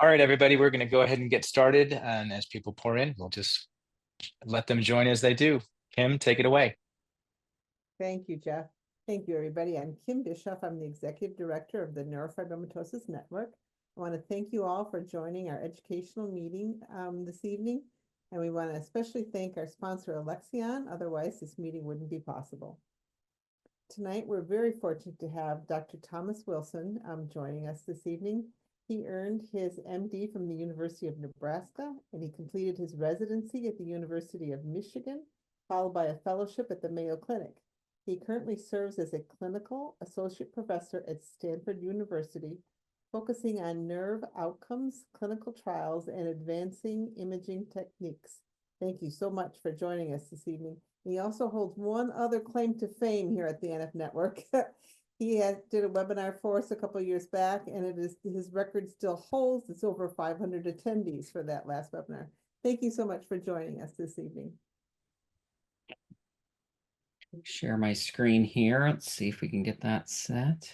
All right, everybody, we're going to go ahead and get started. And as people pour in, we'll just let them join as they do. Kim, take it away. Thank you, Jeff. Thank you, everybody. I'm Kim Bischoff. I'm the Executive Director of the Neurofibromatosis Network. I want to thank you all for joining our educational meeting this evening. And we want to especially thank our sponsor, Alexion. Otherwise, this meeting wouldn't be possible. Tonight, we're very fortunate to have Dr. Thomas Wilson joining us this evening. He earned his MD from the University of Nebraska, and he completed his residency at the University of Michigan, followed by a fellowship at the Mayo Clinic. He currently serves as a clinical associate professor at Stanford University, focusing on nerve outcomes, clinical trials, and advancing imaging techniques. Thank you so much for joining us this evening. He also holds one other claim to fame here at the NF Network. He did a webinar for us a couple of years back, and his record still holds. It's over 500 attendees for that last webinar. Thank you so much for joining us this evening. Share my screen here. Let's see if we can get that set.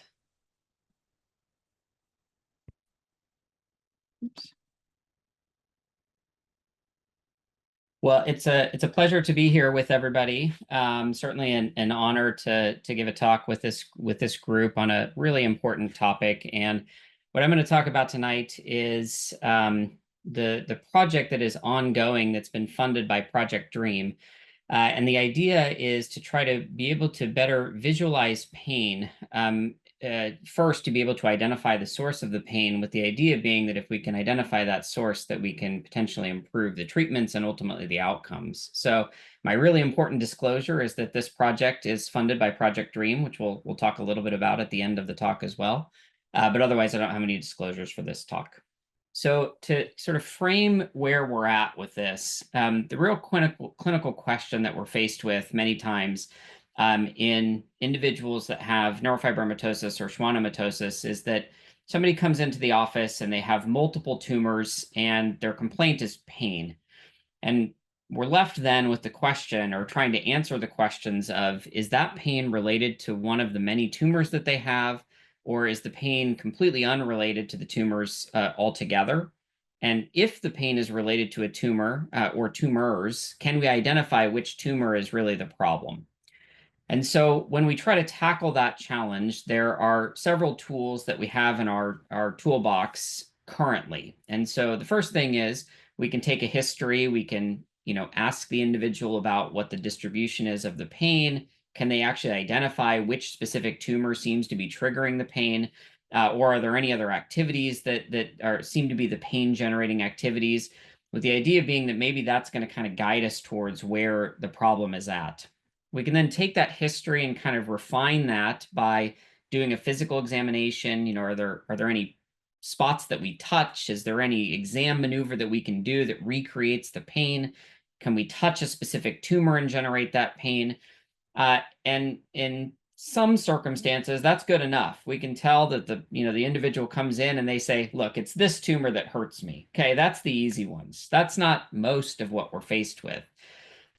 Oops. Well, it's a pleasure to be here with everybody. Certainly an honor to give a talk with this group on a really important topic. And what I'm going to talk about tonight is the project that is ongoing that's been funded by Project Dream. And the idea is to try to be able to better visualize pain. First, to be able to identify the source of the pain, with the idea being that if we can identify that source, that we can potentially improve the treatments and ultimately the outcomes. So my really important disclosure is that this project is funded by Project Dream, which we'll talk a little bit about at the end of the talk as well. But otherwise, I don't have any disclosures for this talk. So to sort of frame where we're at with this, the real clinical question that we're faced with many times in individuals that have neurofibromatosis or schwannomatosis is that somebody comes into the office and they have multiple tumors and their complaint is pain. And we're left then with the question, or trying to answer the questions of, is that pain related to one of the many tumors that they have? Or is the pain completely unrelated to the tumors altogether? And if the pain is related to a tumor or tumors, can we identify which tumor is really the problem? And so when we try to tackle that challenge, there are several tools that we have in our toolbox currently. And so the first thing is we can take a history. We can, ask the individual about what the distribution is of the pain. Can they actually identify which specific tumor seems to be triggering the pain? Or are there any other activities that seem to be the pain-generating activities? With the idea being that maybe that's going to kind of guide us towards where the problem is at. We can then take that history and kind of refine that by doing a physical examination. Are there any spots that we touch? Is there any exam maneuver that we can do that recreates the pain? Can we touch a specific tumor and generate that pain? And in some circumstances, that's good enough. We can tell that the individual comes in and they say, look, it's this tumor that hurts me. Okay, that's the easy ones. That's not most of what we're faced with.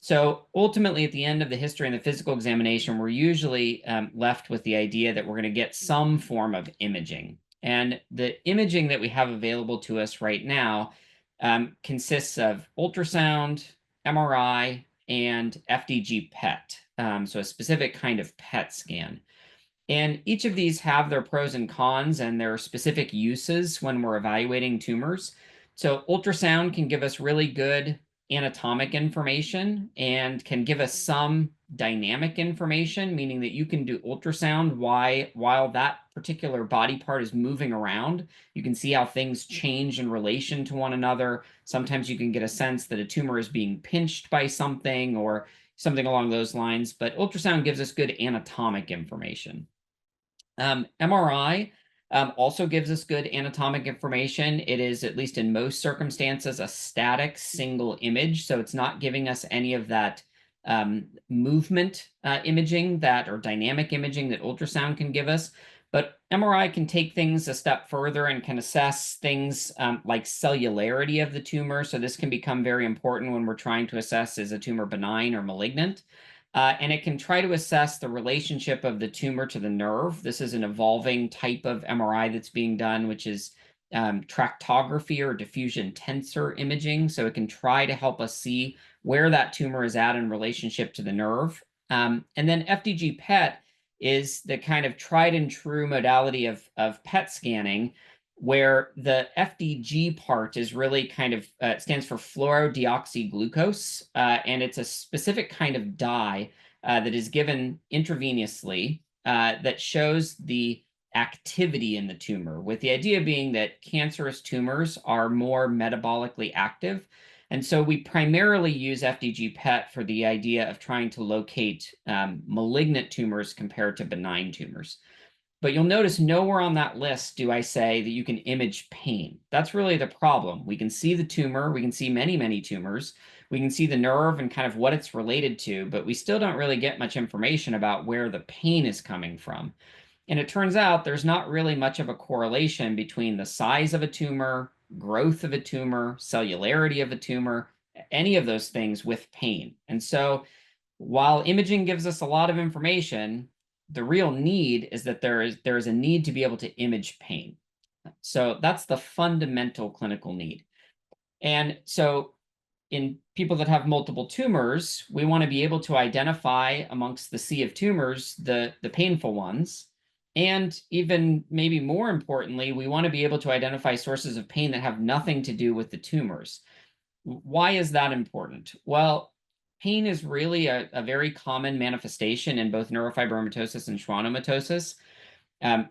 So ultimately, at the end of the history and the physical examination, we're usually left with the idea that we're going to get some form of imaging. And the imaging that we have available to us right now consists of ultrasound, MRI, and FDG PET, so a specific kind of PET scan. And each of these have their pros and cons and their specific uses when we're evaluating tumors. So ultrasound can give us really good anatomic information and can give us some dynamic information, meaning that you can do ultrasound while that particular body part is moving around. You can see how things change in relation to one another. Sometimes you can get a sense that a tumor is being pinched by something or something along those lines, but ultrasound gives us good anatomic information. MRI also gives us good anatomic information. It is, at least in most circumstances, a static single image. So it's not giving us any of that movement imaging or dynamic imaging that ultrasound can give us. But MRI can take things a step further and can assess things like cellularity of the tumor. So this can become very important when we're trying to assess, is a tumor benign or malignant? And it can try to assess the relationship of the tumor to the nerve. This is an evolving type of MRI that's being done, which is tractography or diffusion tensor imaging. So it can try to help us see where that tumor is at in relationship to the nerve. And then FDG PET is the kind of tried and true modality of PET scanning, where the FDG part is really kind of stands for fluorodeoxyglucose, and it's a specific kind of dye that is given intravenously that shows the activity in the tumor, with the idea being that cancerous tumors are more metabolically active. And so we primarily use FDG PET for the idea of trying to locate malignant tumors compared to benign tumors. But you'll notice nowhere on that list do I say that you can image pain. That's really the problem. We can see the tumor, we can see many, many tumors, we can see the nerve and kind of what it's related to, but we still don't really get much information about where the pain is coming from. And it turns out there's not really much of a correlation between the size of a tumor, growth of a tumor, cellularity of a tumor, any of those things with pain. And so while imaging gives us a lot of information, the real need is that there is a need to be able to image pain. So that's the fundamental clinical need. And so in people that have multiple tumors, we want to be able to identify amongst the sea of tumors the painful ones. And even maybe more importantly, we want to be able to identify sources of pain that have nothing to do with the tumors. Why is that important? Well, pain is really a very common manifestation in both neurofibromatosis and schwannomatosis.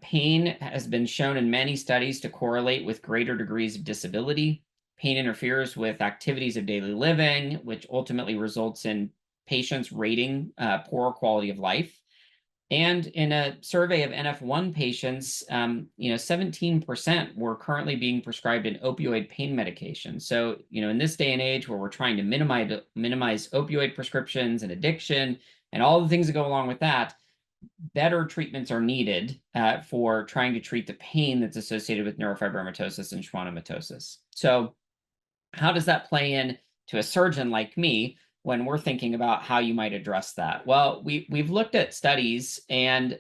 Pain has been shown in many studies to correlate with greater degrees of disability. Pain interferes with activities of daily living, which ultimately results in patients rating poor quality of life. And in a survey of NF1 patients, 17% were currently being prescribed an opioid pain medication. So, in this day and age where we're trying to minimize opioid prescriptions and addiction and all the things that go along with that, better treatments are needed for trying to treat the pain that's associated with neurofibromatosis and schwannomatosis. So how does that play in to a surgeon like me when we're thinking about how you might address that? Well, we've looked at studies, and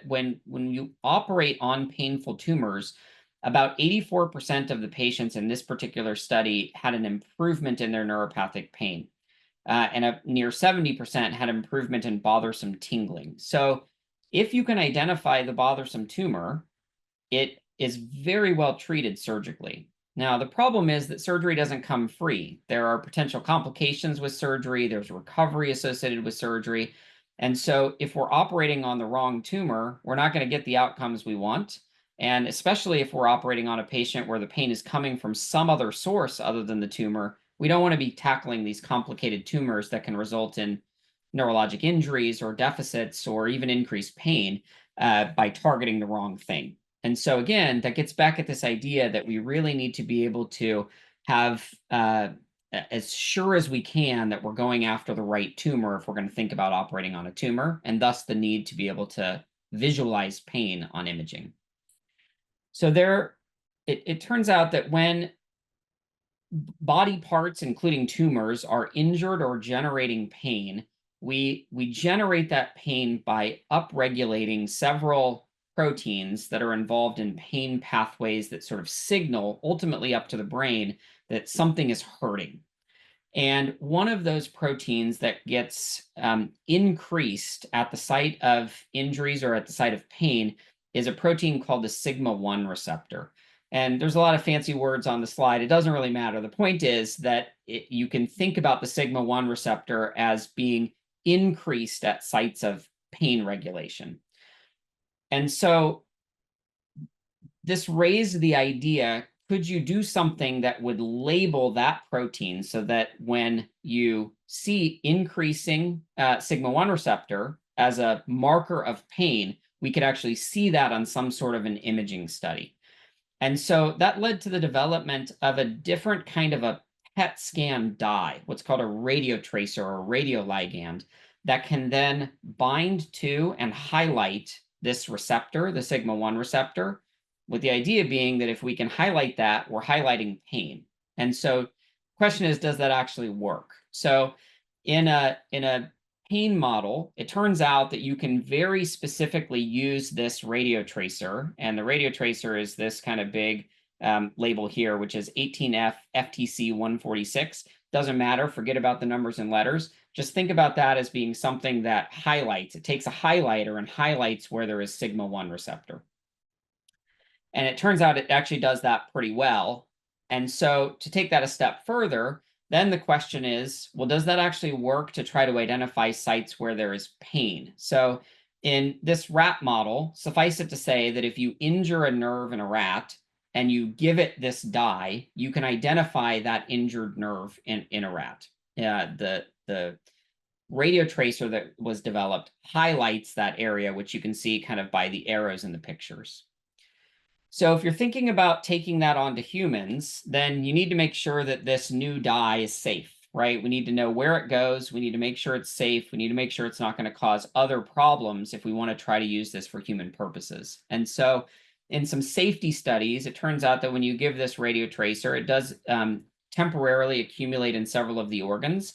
when you operate on painful tumors, about 84% of the patients in this particular study had an improvement in their neuropathic pain. And a near 70% had improvement in bothersome tingling. So if you can identify the bothersome tumor, it is very well treated surgically. Now, the problem is that surgery doesn't come free. There are potential complications with surgery. There's recovery associated with surgery. And so if we're operating on the wrong tumor, we're not going to get the outcomes we want. And especially if we're operating on a patient where the pain is coming from some other source other than the tumor, we don't want to be tackling these complicated tumors that can result in neurologic injuries or deficits or even increased pain by targeting the wrong thing. And so again, that gets back at this idea that we really need to be able to have as sure as we can that we're going after the right tumor if we're going to think about operating on a tumor, and thus the need to be able to visualize pain on imaging. So it turns out that when body parts, including tumors, are injured or generating pain, we generate that pain by upregulating several proteins that are involved in pain pathways that sort of signal ultimately up to the brain that something is hurting. And one of those proteins that gets increased at the site of injuries or at the site of pain is a protein called the sigma-1 receptor. And there's a lot of fancy words on the slide. It doesn't really matter. The point is that you can think about the sigma-1 receptor as being increased at sites of pain regulation. And so this raised the idea, could you do something that would label that protein so that when you see increasing sigma-1 receptor as a marker of pain, we could actually see that on some sort of an imaging study? And so that led to the development of a different kind of a PET scan dye, what's called a radiotracer or radioligand, that can then bind to and highlight this receptor, the sigma-1 receptor, with the idea being that if we can highlight that, we're highlighting pain. And so the question is, does that actually work? So in a pain model, it turns out that you can very specifically use this radiotracer, and the radiotracer is this kind of big label here, which is 18F FTC 146. Doesn't matter, forget about the numbers and letters. Just think about that as being something that highlights. It takes a highlighter and highlights where there is sigma-1 receptor. And it turns out it actually does that pretty well. And so to take that a step further, then the question is, well, does that actually work to try to identify sites where there is pain? So in this rat model, suffice it to say that if you injure a nerve in a rat and you give it this dye, you can identify that injured nerve in a rat. The radio tracer that was developed highlights that area, which you can see kind of by the arrows in the pictures. So if you're thinking about taking that onto humans, then you need to make sure that this new dye is safe, right? We need to know where it goes. We need to make sure it's safe. We need to make sure it's not going to cause other problems if we want to try to use this for human purposes. And so in some safety studies, it turns out that when you give this radio tracer, it does temporarily accumulate in several of the organs.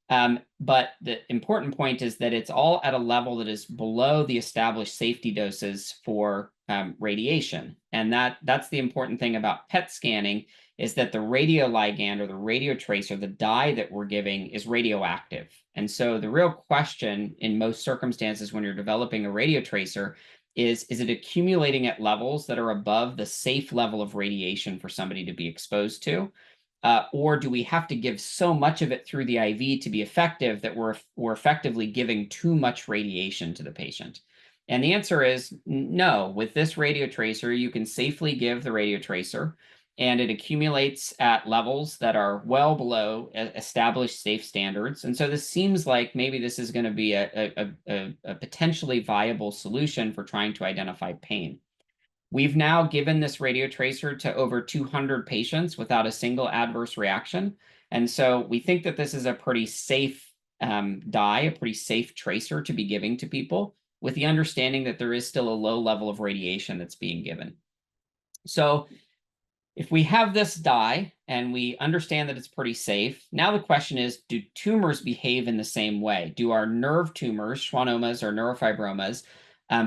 But the important point is that it's all at a level that is below the established safety doses for radiation. And that's the important thing about PET scanning, is that the radioligand or the radio tracer, the dye that we're giving, is radioactive. And so the real question in most circumstances when you're developing a radio tracer is it accumulating at levels that are above the safe level of radiation for somebody to be exposed to? Or do we have to give so much of it through the IV to be effective that we're effectively giving too much radiation to the patient? And the answer is no. With this radio tracer, you can safely give the radio tracer, and it accumulates at levels that are well below established safe standards. And so this seems like maybe this is going to be a potentially viable solution for trying to identify pain. We've now given this radio tracer to over 200 patients without a single adverse reaction. And so we think that this is a pretty safe dye, a pretty safe tracer to be giving to people, with the understanding that there is still a low level of radiation that's being given. So if we have this dye and we understand that it's pretty safe, now the question is, do tumors behave in the same way? Do our nerve tumors, schwannomas or neurofibromas,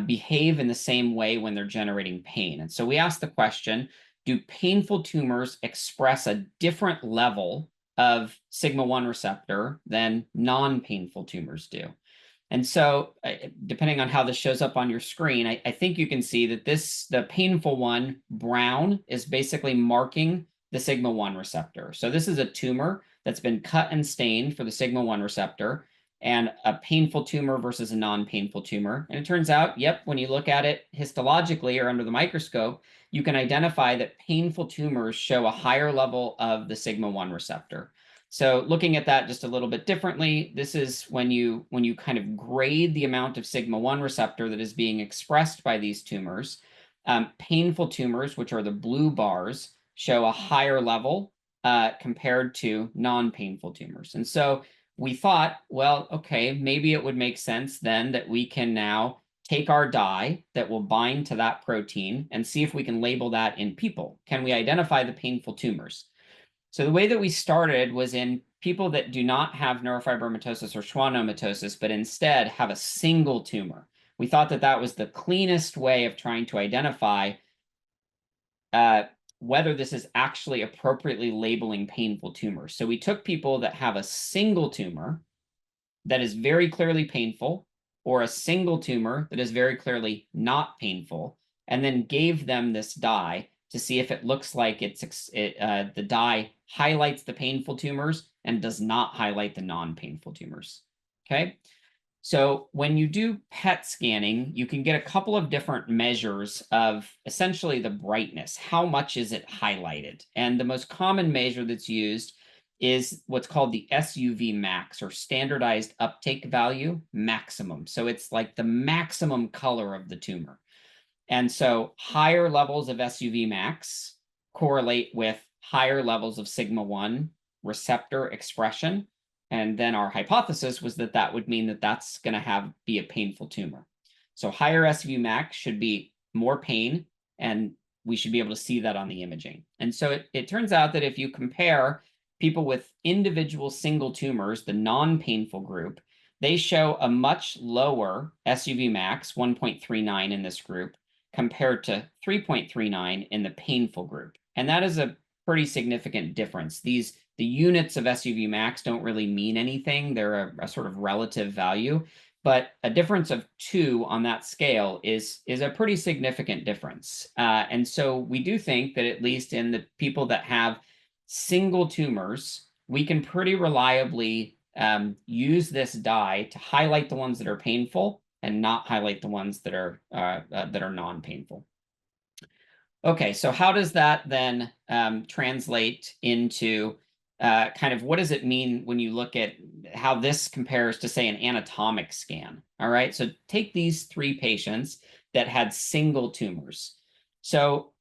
behave in the same way when they're generating pain? And so we asked the question, do painful tumors express a different level of sigma-1 receptor than non-painful tumors do? And so depending on how this shows up on your screen, I think you can see that the painful one, brown, is basically marking the sigma-1 receptor. So this is a tumor that's been cut and stained for the sigma-1 receptor, and a painful tumor versus a non-painful tumor. And it turns out, yep, when you look at it histologically or under the microscope, you can identify that painful tumors show a higher level of the sigma-1 receptor. So looking at that just a little bit differently, this is when you kind of grade the amount of sigma-1 receptor that is being expressed by these tumors. Painful tumors, which are the blue bars, show a higher level compared to non-painful tumors. And so we thought, well, okay, maybe it would make sense then that we can now take our dye that will bind to that protein and see if we can label that in people. Can we identify the painful tumors? So the way that we started was in people that do not have neurofibromatosis or schwannomatosis, but instead have a single tumor. We thought that that was the cleanest way of trying to identify whether this is actually appropriately labeling painful tumors. So we took people that have a single tumor that is very clearly painful, or a single tumor that is very clearly not painful, and then gave them this dye to see if it looks like the dye highlights the painful tumors and does not highlight the non-painful tumors. Okay. So when you do PET scanning, you can get a couple of different measures of essentially the brightness. How much is it highlighted? And the most common measure that's used is what's called the SUV max, or standardized uptake value maximum. So it's like the maximum color of the tumor. And so higher levels of SUV max correlate with higher levels of sigma-1 receptor expression. And then our hypothesis was that that would mean that that's going to be a painful tumor. So higher SUV max should be more pain, and we should be able to see that on the imaging. And so it turns out that if you compare people with individual single tumors, the non-painful group, they show a much lower SUV max, 1.39 in this group, compared to 3.39 in the painful group. And that is a pretty significant difference. The units of SUV max don't really mean anything. They're a sort of relative value, but a difference of 2 on that scale is a pretty significant difference. And so we do think that at least in the people that have single tumors, we can pretty reliably use this dye to highlight the ones that are painful and not highlight the ones that are non-painful. Okay, so how does that then translate into kind of what does it mean when you look at how this compares to, say, an anatomic scan? All right, so take these 3 patients that had single tumors. So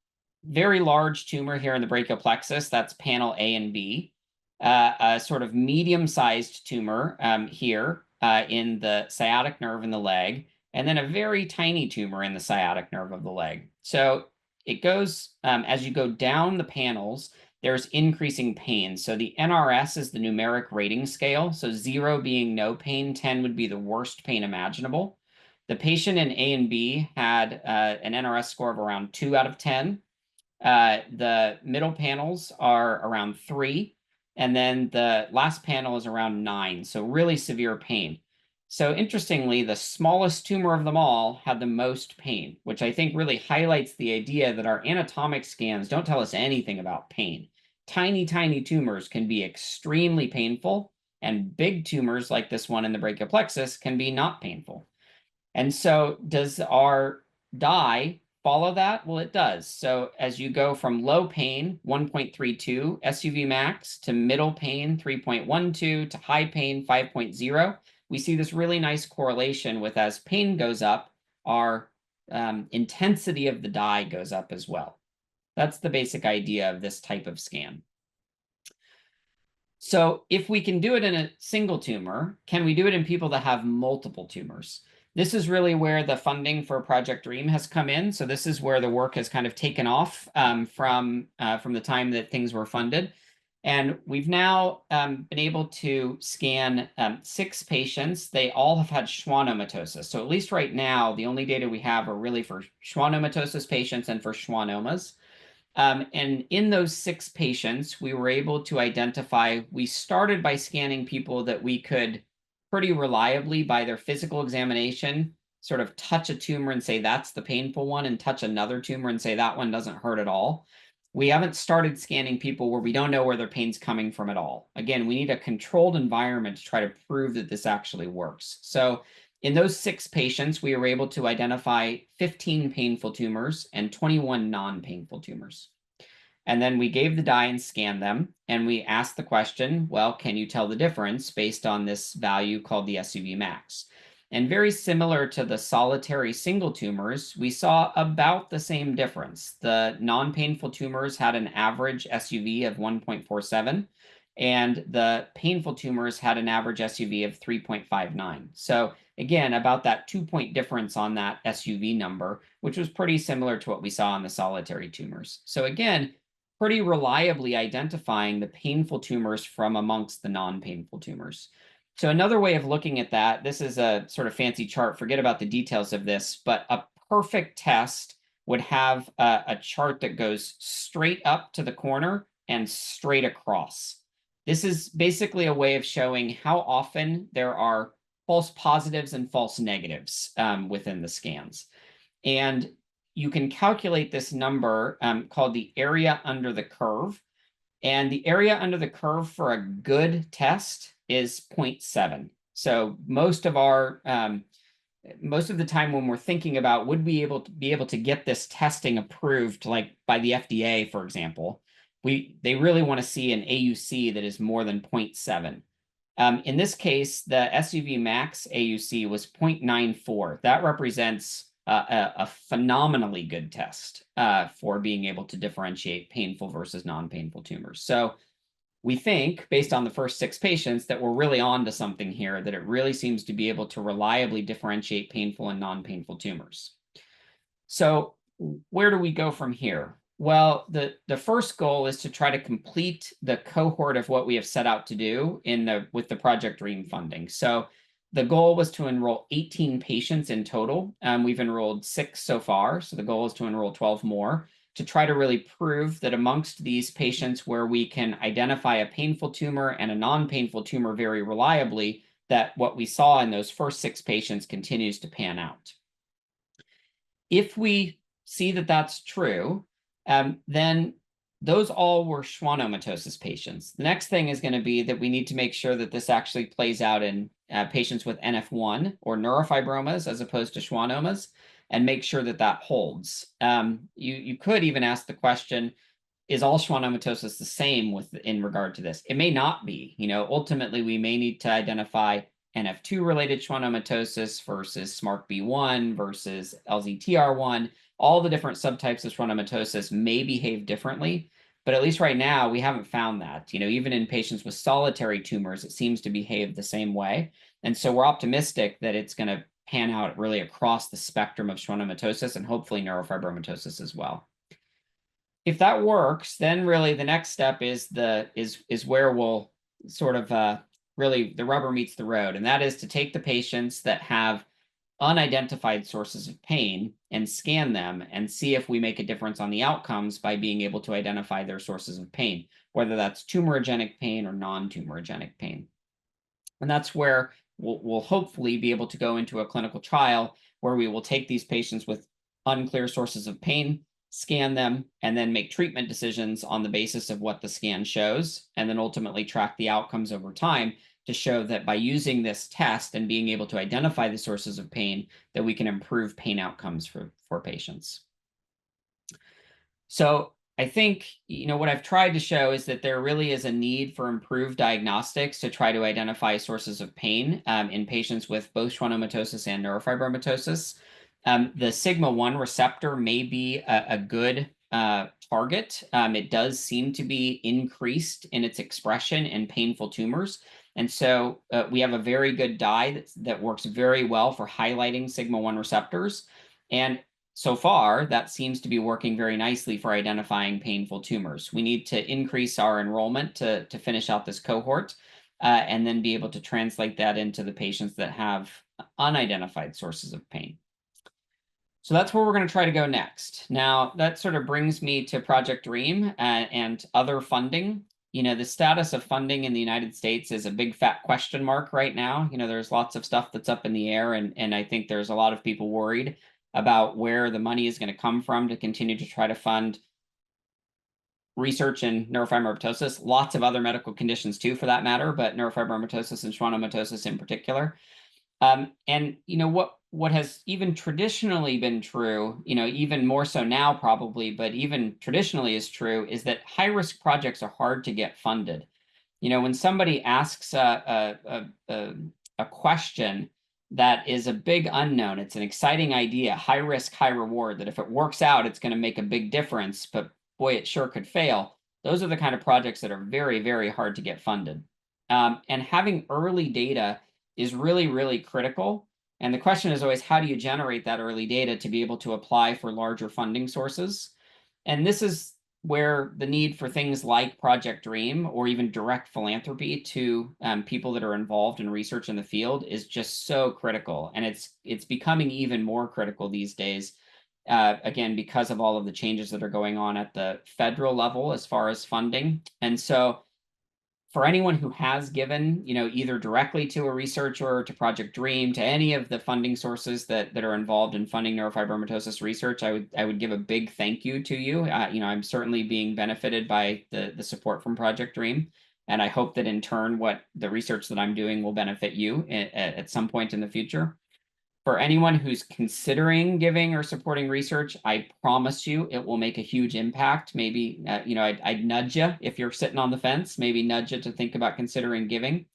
very large tumor here in the brachial plexus, that's panel A and B. A sort of medium-sized tumor here in the sciatic nerve in the leg, and then a very tiny tumor in the sciatic nerve of the leg. So it goes, as you go down the panels, there's increasing pain. So the NRS is the numeric rating scale. So 0 being no pain, 10 would be the worst pain imaginable. The patient in A and B had an NRS score of around 2 out of 10. The middle panels are around 3. And then the last panel is around 9. So really severe pain. So interestingly, the smallest tumor of them all had the most pain, which I think really highlights the idea that our anatomic scans don't tell us anything about pain. Tiny, tiny tumors can be extremely painful, and big tumors like this one in the brachial plexus can be not painful. And so does our dye follow that? Well, it does. So as you go from low pain, 1.32 SUV max, to middle pain, 3.12, to high pain, 5.0, we see this really nice correlation with as pain goes up, our intensity of the dye goes up as well. That's the basic idea of this type of scan. So if we can do it in a single tumor, can we do it in people that have multiple tumors? This is really where the funding for Project Dream has come in. So this is where the work has kind of taken off from the time that things were funded. And we've now been able to scan 6 patients. They all have had schwannomatosis. So at least right now, the only data we have are really for schwannomatosis patients and for schwannomas. And in those 6 patients, we were able to identify, we started by scanning people that we could pretty reliably, by their physical examination, sort of touch a tumor and say that's the painful one, and touch another tumor and say that one doesn't hurt at all. We haven't started scanning people where we don't know where their pain's coming from at all. Again, we need a controlled environment to try to prove that this actually works. So in those 6 patients, we were able to identify 15 painful tumors and 21 non-painful tumors. And then we gave the dye and scanned them, and we asked the question, well, can you tell the difference based on this value called the SUV max? And very similar to the solitary single tumors, we saw about the same difference. The non-painful tumors had an average SUV of 1.47, and the painful tumors had an average SUV of 3.59. So again, about that 2-point difference on that SUV number, which was pretty similar to what we saw in the solitary tumors. So again, pretty reliably identifying the painful tumors from amongst the non-painful tumors. So another way of looking at that, this is a sort of fancy chart, forget about the details of this, but a perfect test would have a chart that goes straight up to the corner and straight across. This is basically a way of showing how often there are false positives and false negatives within the scans. And you can calculate this number called the area under the curve. And the area under the curve for a good test is 0.7. So most of the time when we're thinking about would we be able to get this testing approved, like by the FDA, for example, they really want to see an AUC that is more than 0.7. In this case, the SUV max AUC was 0.94. That represents a phenomenally good test for being able to differentiate painful versus non-painful tumors. So we think, based on the first 6 patients, that we're really on to something here, that it really seems to be able to reliably differentiate painful and non-painful tumors. So where do we go from here? Well, the first goal is to try to complete the cohort of what we have set out to do with the Project Dream funding. So the goal was to enroll 18 patients in total. We've enrolled 6 so far, so the goal is to enroll 12 more. to try to really prove that amongst these patients where we can identify a painful tumor and a non-painful tumor very reliably, that what we saw in those first 6 patients continues to pan out. If we see that that's true, then those all were schwannomatosis patients. The next thing is going to be that we need to make sure that this actually plays out in patients with NF1 or neurofibromas as opposed to schwannomas, and make sure that that holds. You could even ask the question, is all schwannomatosis the same in regard to this? It may not be. Ultimately, we may need to identify NF2-related schwannomatosis versus SMARCB1 versus LZTR1. All the different subtypes of schwannomatosis may behave differently, but at least right now, we haven't found that. Even in patients with solitary tumors, it seems to behave the same way. And so we're optimistic that it's going to pan out really across the spectrum of schwannomatosis and hopefully neurofibromatosis as well. If that works, then really the next step is where we'll sort of really the rubber meets the road, and that is to take the patients that have unidentified sources of pain and scan them and see if we make a difference on the outcomes by being able to identify their sources of pain, whether that's tumorigenic pain or non-tumorigenic pain. And that's where we'll hopefully be able to go into a clinical trial where we will take these patients with unclear sources of pain, scan them, and then make treatment decisions on the basis of what the scan shows, and then ultimately track the outcomes over time to show that by using this test and being able to identify the sources of pain, that we can improve pain outcomes for patients. So I think, what I've tried to show is that there really is a need for improved diagnostics to try to identify sources of pain in patients with both schwannomatosis and neurofibromatosis. The sigma-1 receptor may be a good target. It does seem to be increased in its expression in painful tumors. And so we have a very good dye that works very well for highlighting sigma-1 receptors. And so far, that seems to be working very nicely for identifying painful tumors. We need to increase our enrollment to finish out this cohort and then be able to translate that into the patients that have unidentified sources of pain. So that's where we're going to try to go next. Now, that sort of brings me to Project DREAM and other funding. The status of funding in the United States is a big fat question mark right now. There's lots of stuff that's up in the air, and I think there's a lot of people worried about where the money is going to come from to continue to try to fund research in neurofibromatosis, lots of other medical conditions too, for that matter, but neurofibromatosis and schwannomatosis in particular. And what has even traditionally been true, even more so now probably, but even traditionally is true, is that high-risk projects are hard to get funded. When somebody asks a question that is a big unknown, it's an exciting idea, high risk, high reward, that if it works out, it's going to make a big difference, but boy, it sure could fail. Those are the kind of projects that are very, very hard to get funded. And having early data is really, really critical. And the question is always, how do you generate that early data to be able to apply for larger funding sources? And this is where the need for things like Project DREAM or even direct philanthropy to people that are involved in research in the field is just so critical. And it's becoming even more critical these days, again, because of all of the changes that are going on at the federal level as far as funding. And so for anyone who has given, either directly to a researcher or to Project DREAM, to any of the funding sources that are involved in funding neurofibromatosis research, I would give a big thank you to you. I'm certainly being benefited by the support from Project DREAM, and I hope that in turn, what the research that I'm doing will benefit you at some point in the future. For anyone who's considering giving or supporting research, I promise you it will make a huge impact. Maybe, I'd nudge you if you're sitting on the fence, maybe nudge you to think about considering giving.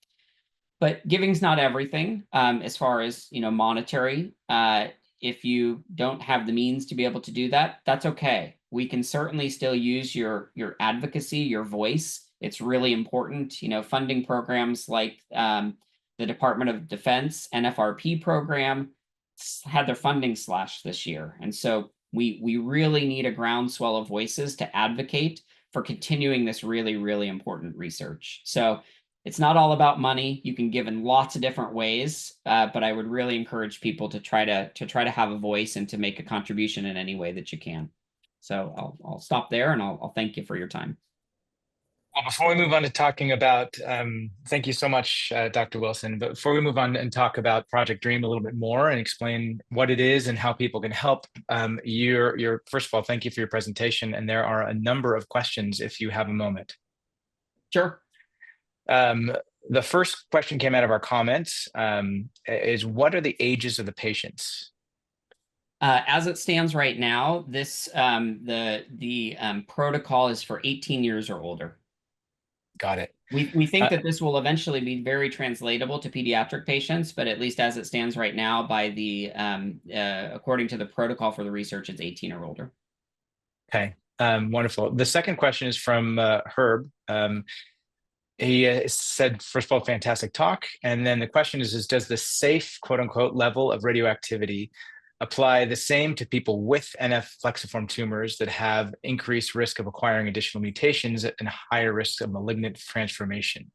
But giving's not everything as far as, monetary. If you don't have the means to be able to do that, that's okay. We can certainly still use your advocacy, your voice. It's really important. Funding programs like the Department of Defense NFRP program had their funding slashed this year. And so we really need a groundswell of voices to advocate for continuing this really, really important research. So it's not all about money. You can give in lots of different ways, but I would really encourage people to try to have a voice and to make a contribution in any way that you can. So I'll stop there, and I'll thank you for your time. Well, before we move on to talking about, thank you so much, Dr. Wilson. But before we move on and talk about Project Dream a little bit more and explain what it is and how people can help, first of all, thank you for your presentation. And there are a number of questions if you have a moment. Sure. The first question came out of our comments, is what are the ages of the patients? As it stands right now, this the protocol is for 18 years or older. Got it. We think that this will eventually be very translatable to pediatric patients, but at least as it stands right now, by the according to the protocol for the research, it's 18 or older. Okay, wonderful. The second question is from Herb. He said, first of all, fantastic talk. And then the question is does the safe, quote unquote, level of radioactivity apply the same to people with NF plexiform tumors that have increased risk of acquiring additional mutations and higher risk of malignant transformation?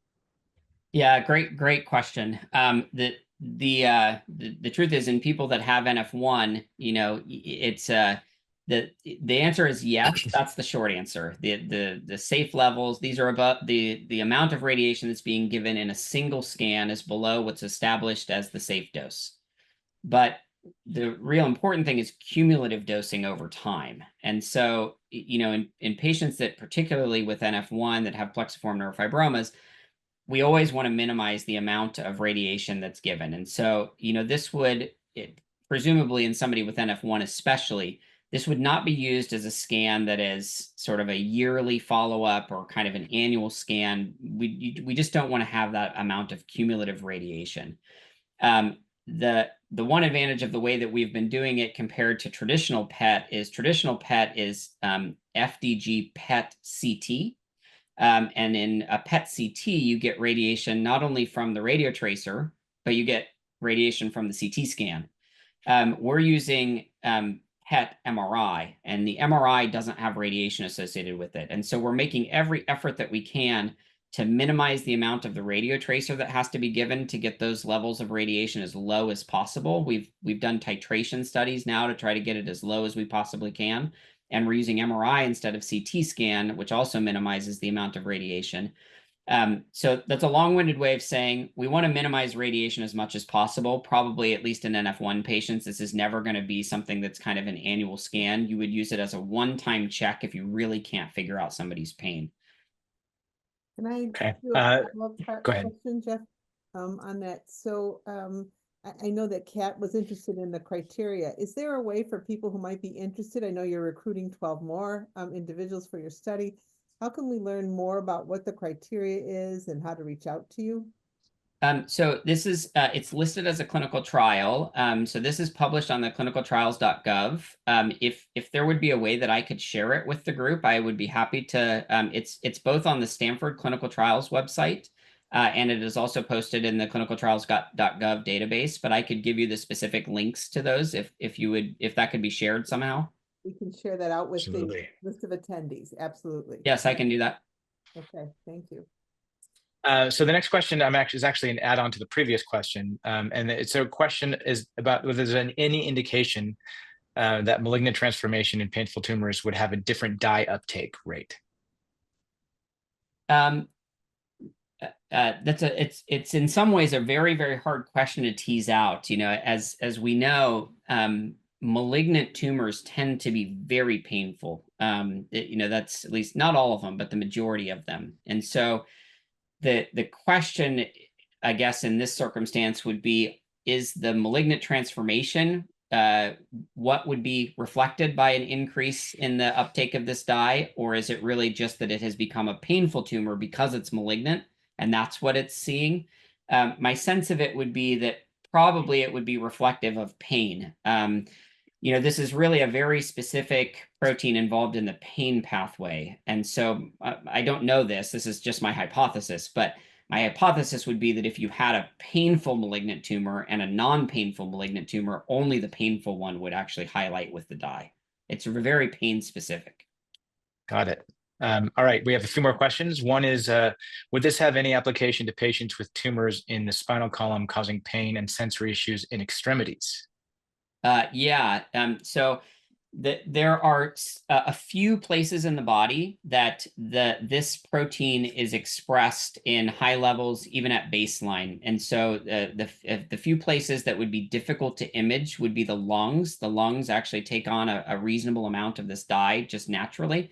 Yeah, great question. The truth is, in people that have NF1, it's the answer is yes. That's the short answer. The safe levels, these are above the amount of radiation that's being given in a single scan is below what's established as the safe dose. But the real important thing is cumulative dosing over time. And so, in patients that, particularly with NF1 that have plexiform neurofibromas, we always want to minimize the amount of radiation that's given. And so, this would, presumably in somebody with NF1 especially, this would not be used as a scan that is sort of a yearly follow-up or kind of an annual scan. We just don't want to have that amount of cumulative radiation. The one advantage of the way that we've been doing it compared to traditional PET is FDG PET CT. And in a PET CT, you get radiation not only from the radio tracer, but you get radiation from the CT scan. We're using PET MRI, and the MRI doesn't have radiation associated with it. And so we're making every effort that we can to minimize the amount of the radio tracer that has to be given to get those levels of radiation as low as possible. We've done titration studies now to try to get it as low as we possibly can. And we're using MRI instead of CT scan, which also minimizes the amount of radiation. So that's a long-winded way of saying we want to minimize radiation as much as possible. Probably, at least in NF1 patients, this is never going to be something that's kind of an annual scan. You would use it as a one-time check if you really can't figure out somebody's pain. Can I Okay. do a follow-up Go ahead. question, Jeff, on that? So I know that Kat was interested in the criteria. Is there a way for people who might be interested? I know you're recruiting 12 more individuals for your study. How can we learn more about what the criteria is and how to reach out to you? So this is, it's listed as a clinical trial. So this is published on the clinicaltrials.gov. If there would be a way that I could share it with the group, I would be happy to. It's both on the Stanford Clinical Trials website, and it is also posted in the clinicaltrials.gov database, but I could give you the specific links to those if that could be shared somehow. We can share that out with Absolutely. the list of attendees. Absolutely. Yes, I can do that. Okay, thank you. So the next question is actually an add-on to the previous question. So question is about whether there's any indication that malignant transformation in painful tumors would have a different dye uptake rate. It's in some ways a very, very hard question to tease out. As we know, malignant tumors tend to be very painful. That's at least not all of them, but the majority of them. And so the question, I guess, in this circumstance would be, is the malignant transformation what would be reflected by an increase in the uptake of this dye, or is it really just that it has become a painful tumor because it's malignant and that's what it's seeing? My sense of it would be that probably it would be reflective of pain. This is really a very specific protein involved in the pain pathway. And so I don't know this is just my hypothesis, but my hypothesis would be that if you had a painful malignant tumor and a non-painful malignant tumor, only the painful one would actually highlight with the dye. It's very pain specific. Got it. All right, we have a few more questions. One is, would this have any application to patients with tumors in the spinal column causing pain and sensory issues in extremities? Yeah. So there are a few places in the body that this protein is expressed in high levels, even at baseline. And so the few places that would be difficult to image would be the lungs. The lungs actually take on a reasonable amount of this dye just naturally.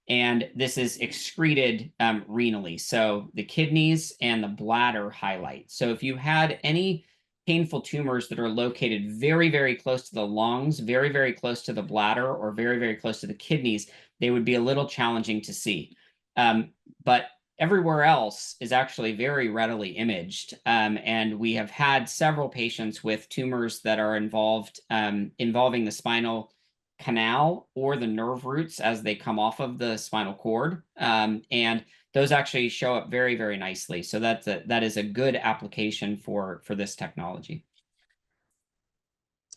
And this is excreted renally. So the kidneys and the bladder highlight. So if you had any painful tumors that are located very, very close to the lungs, very, very close to the bladder, or very, very close to the kidneys, they would be a little challenging to see. But everywhere else is actually very readily imaged. And we have had several patients with tumors that are involving the spinal canal or the nerve roots as they come off of the spinal cord. And those actually show up very, very nicely. So that is a good application for this technology.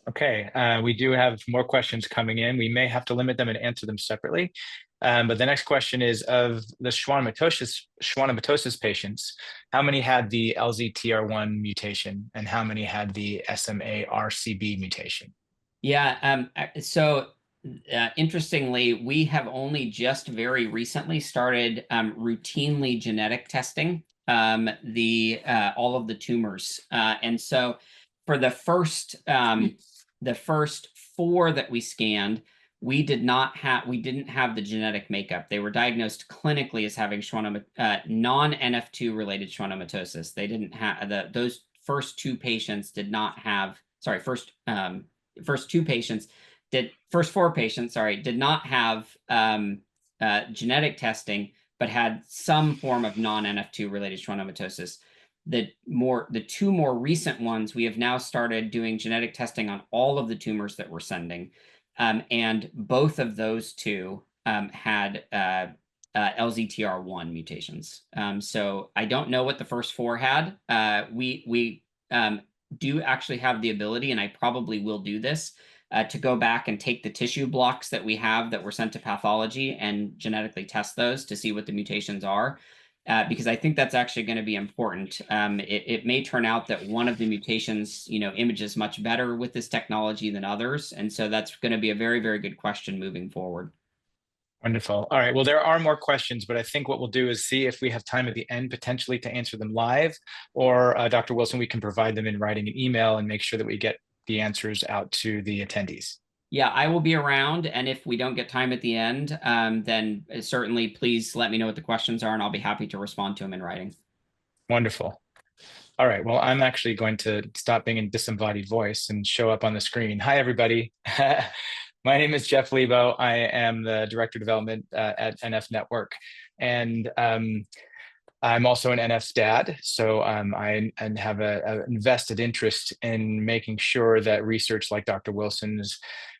Okay, we do have more questions coming in. We may have to limit them and answer them separately. But the next question is, of the schwannomatosis patients, how many had the LZTR1 mutation and how many had the SMARCB mutation? Yeah, so interestingly, we have only just very recently started routinely genetic testing all of the tumors. And so for the first 4 that we scanned, we didn't have the genetic makeup. They were diagnosed clinically as having non-NF2 related schwannomatosis. They didn't have those first 2 patients did not have, sorry, first 4 patients, sorry, did not have genetic testing, but had some form of non-NF2 related schwannomatosis. The 2 more recent ones, we have now started doing genetic testing on all of the tumors that we're sending. And both of those 2 had LZTR1 mutations. So I don't know what the first 4 had. We do actually have the ability, and I probably will do this, to go back and take the tissue blocks that we have that were sent to pathology and genetically test those to see what the mutations are, because I think that's actually going to be important. It may turn out that one of the mutations, images much better with this technology than others, and so that's going to be a very, very good question moving forward. Wonderful. All right. Well, there are more questions, but I think what we'll do is see if we have time at the end potentially to answer them live, or Dr. Wilson, we can provide them in writing an email and make sure that we get the answers out to the attendees. Yeah, I will be around, and if we don't get time at the end, then certainly please let me know what the questions are, and I'll be happy to respond to them in writing. Wonderful. All right. Well, I'm actually going to stop being in disembodied voice and show up on the screen. Hi, everybody. My name is Jeff Lebo. I am the Director of Development at NF Network. And I'm also an NF dad. So I have an invested interest in making sure that research like Dr. Wilson's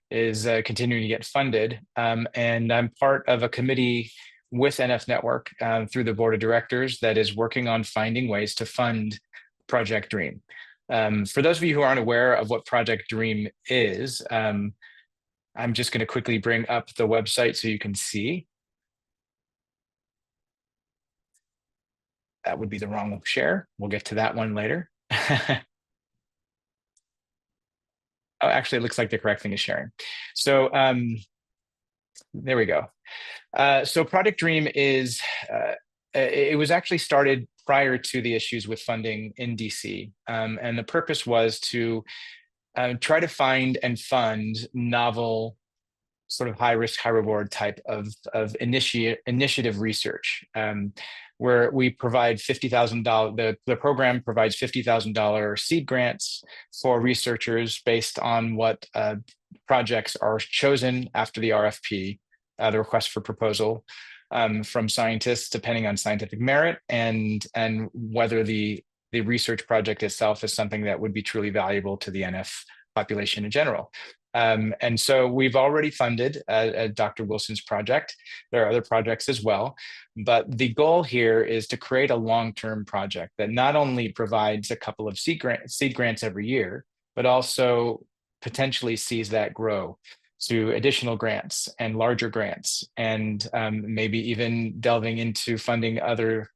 is continuing to get funded. And I'm part of a committee with NF Network through the board of directors that is working on finding ways to fund Project Dream. For those of you who aren't aware of what Project Dream is, I'm just going to quickly bring up the website so you can see. That would be the wrong share. We'll get to that one later. Oh, actually, it looks like the correct thing is sharing. So there we go. So Project Dream is, it was actually started prior to the issues with funding in DC. And the purpose was to try to find and fund novel, sort of high risk, high reward type of initiative research, where we provide $50,000. The program provides $50,000 seed grants for researchers based on what projects are chosen after the RFP, the request for proposal, from scientists, depending on scientific merit and whether the research project itself is something that would be truly valuable to the NF population in general. And so we've already funded Dr. Wilson's project. There are other projects as well, but the goal here is to create a long-term project that not only provides a couple of seed grants every year, but also potentially sees that grow to additional grants and larger grants, and maybe even delving into funding other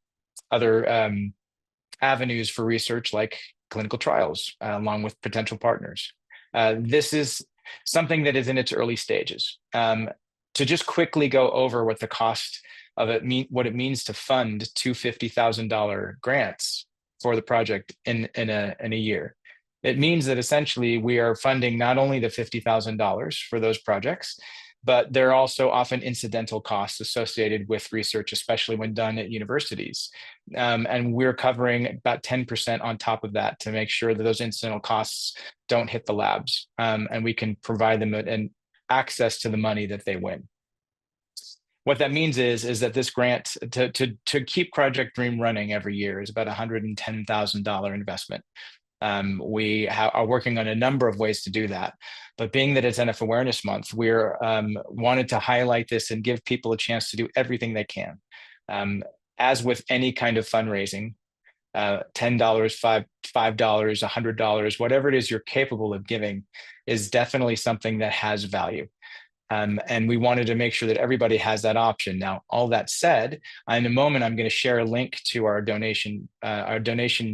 avenues for research like clinical trials, along with potential partners. This is something that is in its early stages. To just quickly go over what the cost of it what it means to fund two $50,000 grants for the project in a year. It means that essentially we are funding not only the $50,000 for those projects, but there are also often incidental costs associated with research, especially when done at universities. And we're covering about 10% on top of that to make sure that those incidental costs don't hit the labs, and we can provide them an access to the money that they win. What that means is that this grant to keep Project Dream running every year is about $110,000 investment. We are working on a number of ways to do that, but being that it's NF Awareness Month, we're wanted to highlight this and give people a chance to do everything they can. As with any kind of fundraising, $10, $5, $100, whatever it is you're capable of giving is definitely something that has value. And we wanted to make sure that everybody has that option. Now, all that said, in a moment, I'm going to share a link to our donation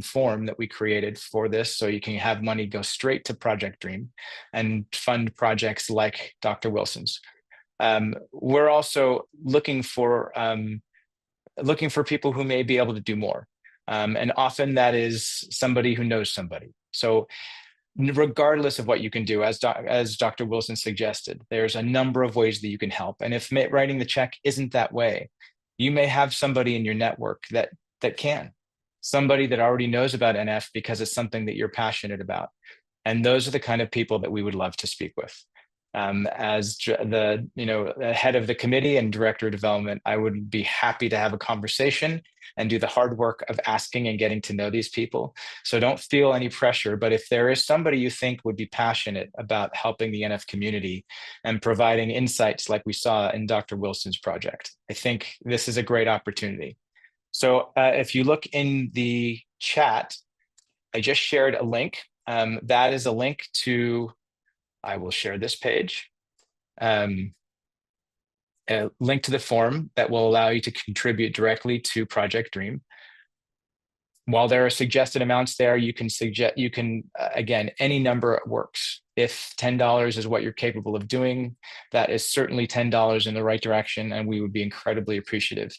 form that we created for this, so you can have money go straight to Project Dream and fund projects like Dr. Wilson's. We're also looking for people who may be able to do more. And often that is somebody who knows somebody. So regardless of what you can do, as Dr. Wilson suggested, there's a number of ways that you can help. And if writing the check isn't that way, you may have somebody in your network that can, somebody that already knows about NF because it's something that you're passionate about. And those are the kind of people that we would love to speak with. As the head of the committee and director of development, I would be happy to have a conversation and do the hard work of asking and getting to know these people. So don't feel any pressure, but if there is somebody you think would be passionate about helping the NF community and providing insights like we saw in Dr. Wilson's project, I think this is a great opportunity. So if you look in the chat, I just shared a link. That is a link to, I will share this page. A link to the form that will allow you to contribute directly to Project Dream. While there are suggested amounts there, you can again, any number works. If $10 is what you're capable of doing, that is certainly $10 in the right direction, and we would be incredibly appreciative.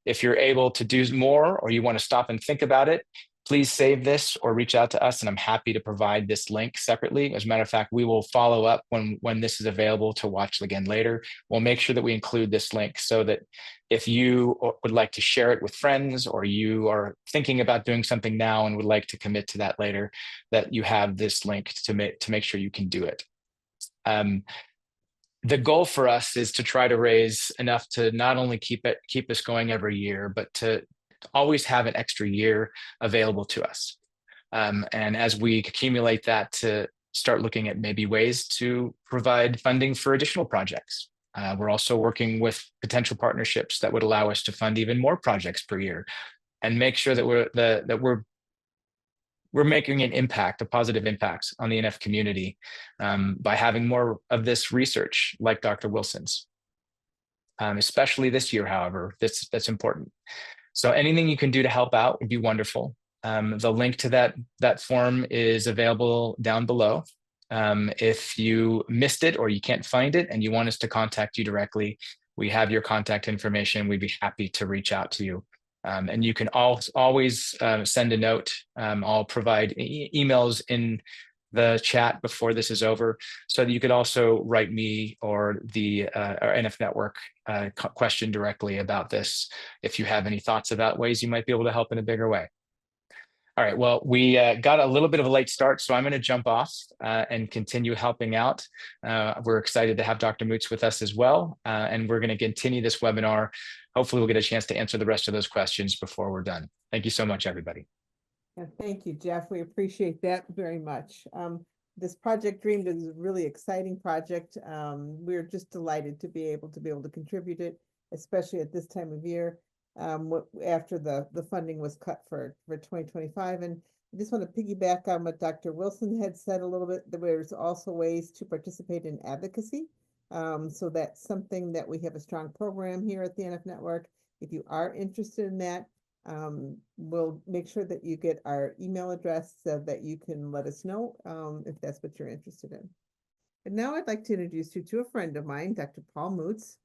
If you're able to do more, or you want to stop and think about it, please save this or reach out to us, and I'm happy to provide this link separately. As a matter of fact, we will follow up when this is available to watch again later. We'll make sure that we include this link so that if you would like to share it with friends, or you are thinking about doing something now and would like to commit to that later, that you have this link to make sure you can do it. The goal for us is to try to raise enough to not only keep us going every year, but to always have an extra year available to us. And as we accumulate that, to start looking at maybe ways to provide funding for additional projects. We're also working with potential partnerships that would allow us to fund even more projects per year, and make sure that we're making an impact, a positive impact on the NF community, by having more of this research like Dr. Wilson's. Especially this year, however, that's important. So anything you can do to help out would be wonderful. The link to that form is available down below. If you missed it or you can't find it and you want us to contact you directly, we have your contact information. We'd be happy to reach out to you. And you can always send a note. I'll provide emails in the chat before this is over, so that you could also write me or the our NF Network question directly about this if you have any thoughts about ways you might be able to help in a bigger way. All right, well, we got a little bit of a late start, so I'm going to jump off and continue helping out. We're excited to have Dr. Moots with us as well, and we're going to continue this webinar. Hopefully we'll get a chance to answer the rest of those questions before we're done. Thank you so much, everybody. Yeah, thank you, Jeff. We appreciate that very much. This Project Dream is a really exciting project. We're just delighted to be able to contribute it, especially at this time of year, after the funding was cut for 2025. And I just want to piggyback on what Dr. Wilson had said a little bit. There's also ways to participate in advocacy. So that's something that we have a strong program here at the NF Network. If you are interested in that, we'll make sure that you get our email address so that you can let us know if that's what you're interested in. And now I'd like to introduce you to a friend of mine, Dr. Paul Moots.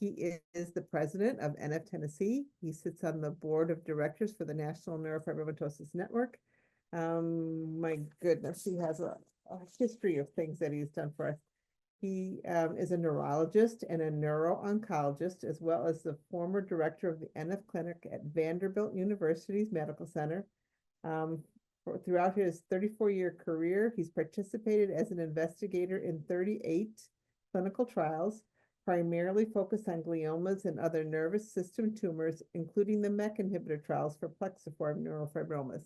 He is the president of NF Tennessee. He sits on the board of directors for the National Neurofibromatosis Network. My goodness, he has a history of things that he's done for us. He is a neurologist and a neuro-oncologist, as well as the former director of the NF clinic at Vanderbilt University's Medical Center. Throughout his 34-year career, he's participated as an investigator in 38 clinical trials, primarily focused on gliomas and other nervous system tumors, including the MEK inhibitor trials for plexiform neurofibromas.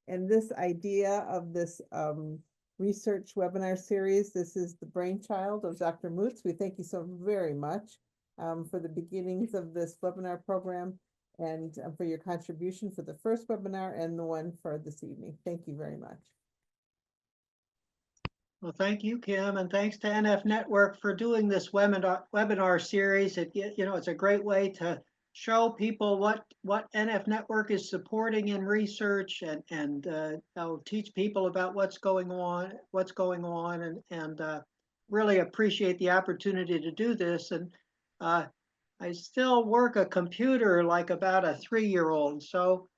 And this idea of this research webinar series, this is the brainchild of Dr. Moots. We thank you so very much for the beginnings of this webinar program and for your contribution for the first webinar and the one for this evening. Thank you very much. Well, thank you, Kim, and thanks to NF Network for doing this webinar series. It's a great way to show people what NF Network is supporting in research and teach people about what's going on, and really appreciate the opportunity to do this. And I still work a computer like about a 3-year-old. So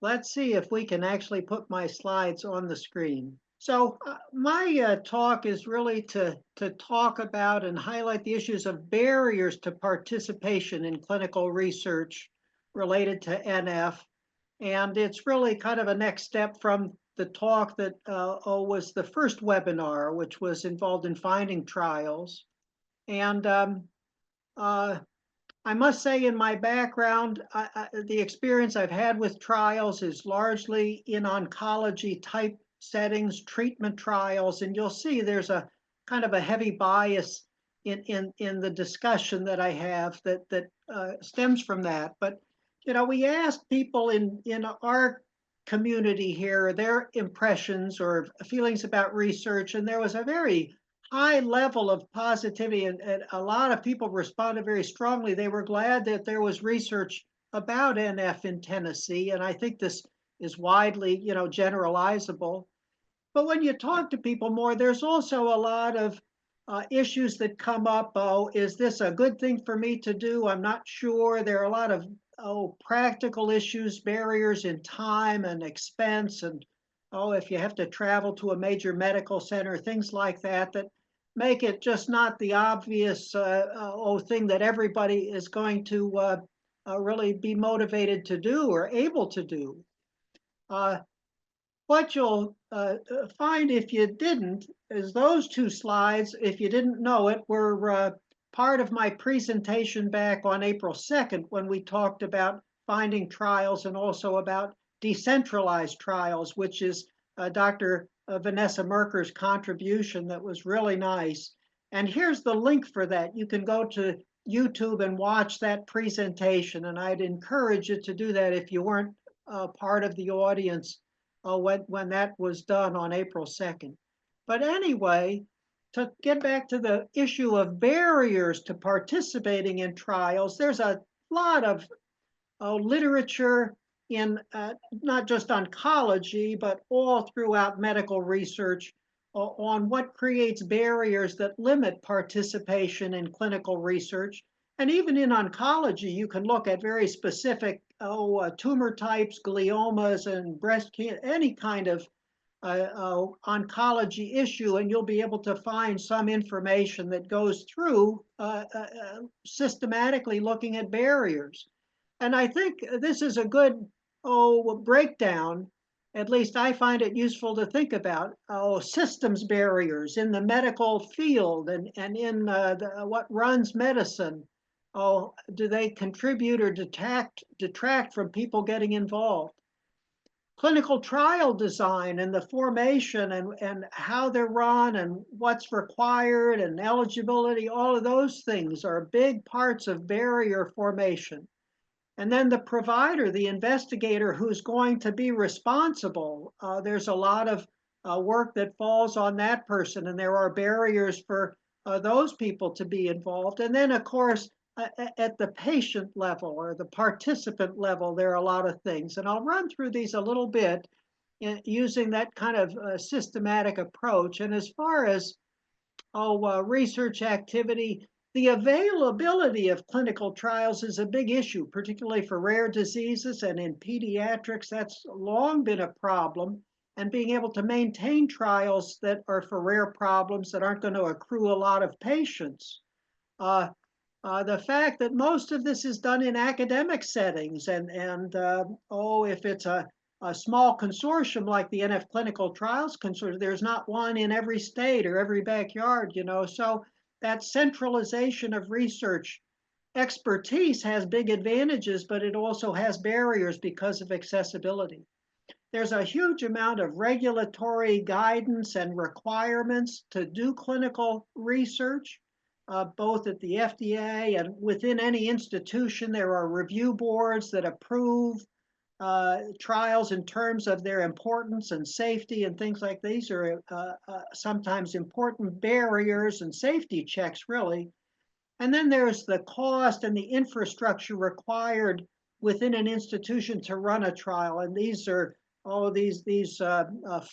let's see if we can actually put my slides on the screen. So my talk is really to talk about and highlight the issues of barriers to participation in clinical research related to NF. And it's really kind of a next step from the talk that was the first webinar, which was involved in finding trials. And I must say, in my background, the experience I've had with trials is largely in oncology type settings, treatment trials, and you'll see there's a kind of a heavy bias in the discussion that I have that stems from that. But we asked people in our community here their impressions or feelings about research, and there was a very high level of positivity, and a lot of people responded very strongly. They were glad that there was research about NF in Tennessee, and I think this is widely, generalizable. But when you talk to people more, there's also a lot of issues that come up. Oh, is this a good thing for me to do? I'm not sure. There are a lot of practical issues, barriers in time and expense, and if you have to travel to a major medical center, things like that make it just not the obvious thing that everybody is going to really be motivated to do or able to do. What you'll find if you didn't is those two slides, if you didn't know it, were part of my presentation back on April 2nd when we talked about finding trials and also about decentralized trials, which is Dr. Vanessa Merker's contribution that was really nice. And here's the link for that. You can go to YouTube and watch that presentation, and I'd encourage you to do that if you weren't part of the audience when that was done on April 2nd. But anyway, to get back to the issue of barriers to participating in trials, there's a lot of literature in not just oncology, but all throughout medical research on what creates barriers that limit participation in clinical research. And even in oncology, you can look at very specific tumor types, gliomas and breast cancer, any kind of oncology issue, and you'll be able to find some information that goes through systematically looking at barriers. And I think this is a good breakdown. At least I find it useful to think about systems barriers in the medical field and in what runs medicine. Do they contribute or detract from people getting involved? Clinical trial design and the formation and how they're run and what's required and eligibility, all of those things are big parts of barrier formation. And then the provider, the investigator who's going to be responsible, there's a lot of work that falls on that person, and there are barriers for those people to be involved. And then, of course, at the patient level or the participant level, there are a lot of things. And I'll run through these a little bit using that kind of systematic approach. And as far as research activity. The availability of clinical trials is a big issue, particularly for rare diseases, and in pediatrics, that's long been a problem. And being able to maintain trials that are for rare problems that aren't going to accrue a lot of patients. The fact that most of this is done in academic settings, and if it's a small consortium like the NF Clinical Trials Consortium, there's not one in every state or every backyard, so that centralization of research expertise has big advantages, but it also has barriers because of accessibility. There's a huge amount of regulatory guidance and requirements to do clinical research, both at the FDA and within any institution. There are review boards that approve trials in terms of their importance and safety and things like these are sometimes important barriers and safety checks, really. And then there's the cost and the infrastructure required within an institution to run a trial. And these are these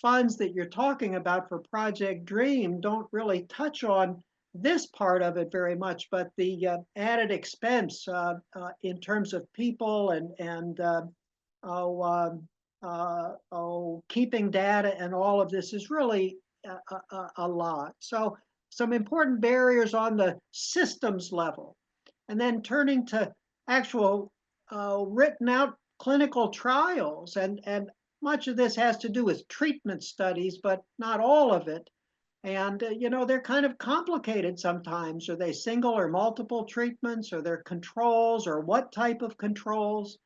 funds that you're talking about for Project Dream don't really touch on this part of it very much, but the added expense in terms of people and keeping data and all of this is really a lot. So some important barriers on the systems level. And then turning to actual written out clinical trials, and much of this has to do with treatment studies, but not all of it. And, they're kind of complicated sometimes. Are they single or multiple treatments? Are there controls, or what type of controls?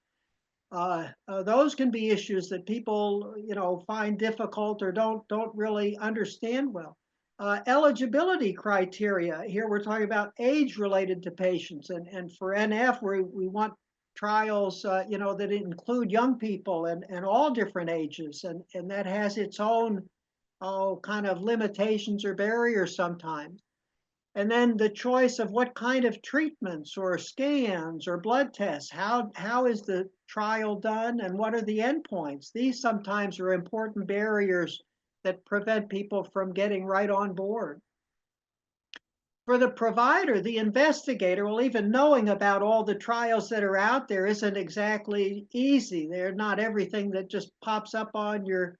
Those can be issues that people, find difficult or don't really understand well. Eligibility criteria. Here we're talking about age related to patients. And for NF, we want trials, that include young people and all different ages. And that has its own kind of limitations or barriers sometimes. And then the choice of what kind of treatments or scans or blood tests, how is the trial done and what are the endpoints? These sometimes are important barriers that prevent people from getting right on board. For the provider, the investigator, well, even knowing about all the trials that are out there isn't exactly easy. They're not everything that just pops up on your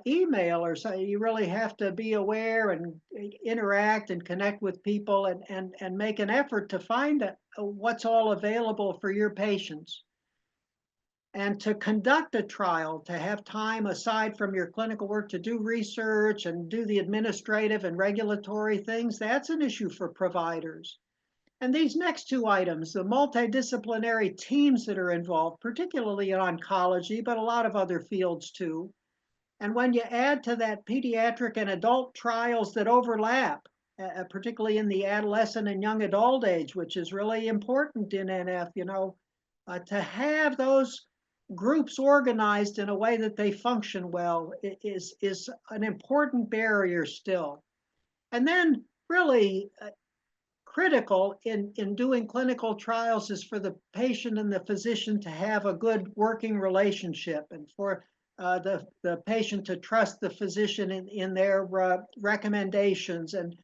email or so. You really have to be aware and interact and connect with people and make an effort to find what's all available for your patients. And to conduct a trial, to have time aside from your clinical work to do research and do the administrative and regulatory things, that's an issue for providers. And these next two items, the multidisciplinary teams that are involved, particularly in oncology, but a lot of other fields too. And when you add to that pediatric and adult trials that overlap, particularly in the adolescent and young adult age, which is really important in NF, to have those groups organized in a way that they function well is an important barrier still. And then really critical in doing clinical trials is for the patient and the physician to have a good working relationship, and for the patient to trust the physician in their recommendations, and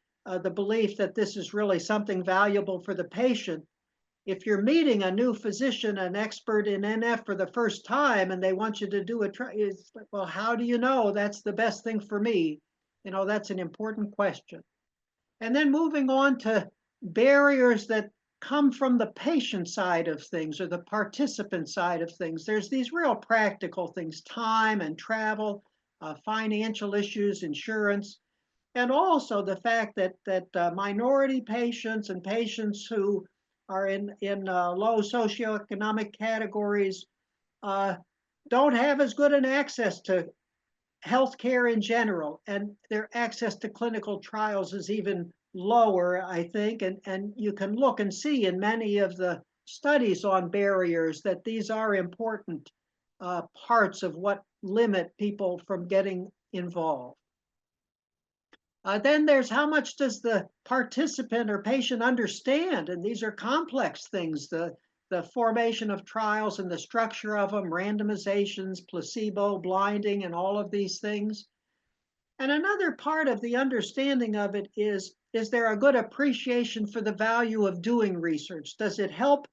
the belief that this is really something valuable for the patient. If you're meeting a new physician, an expert in NF for the first time, and they want you to do a trial, it's like, well, how do you know that's the best thing for me? That's an important question. And then moving on to barriers that come from the patient side of things or the participant side of things. There's these real practical things: time and travel, financial issues, insurance, and also the fact that minority patients and patients who are in low socioeconomic categories don't have as good an access to healthcare in general, and their access to clinical trials is even lower, I think. And you can look and see in many of the studies on barriers that these are important parts of what limit people from getting involved. Then there's how much does the participant or patient understand? And these are complex things, the formation of trials and the structure of them, randomizations, placebo, blinding, and all of these things. And another part of the understanding of it is there a good appreciation for the value of doing research? Does it help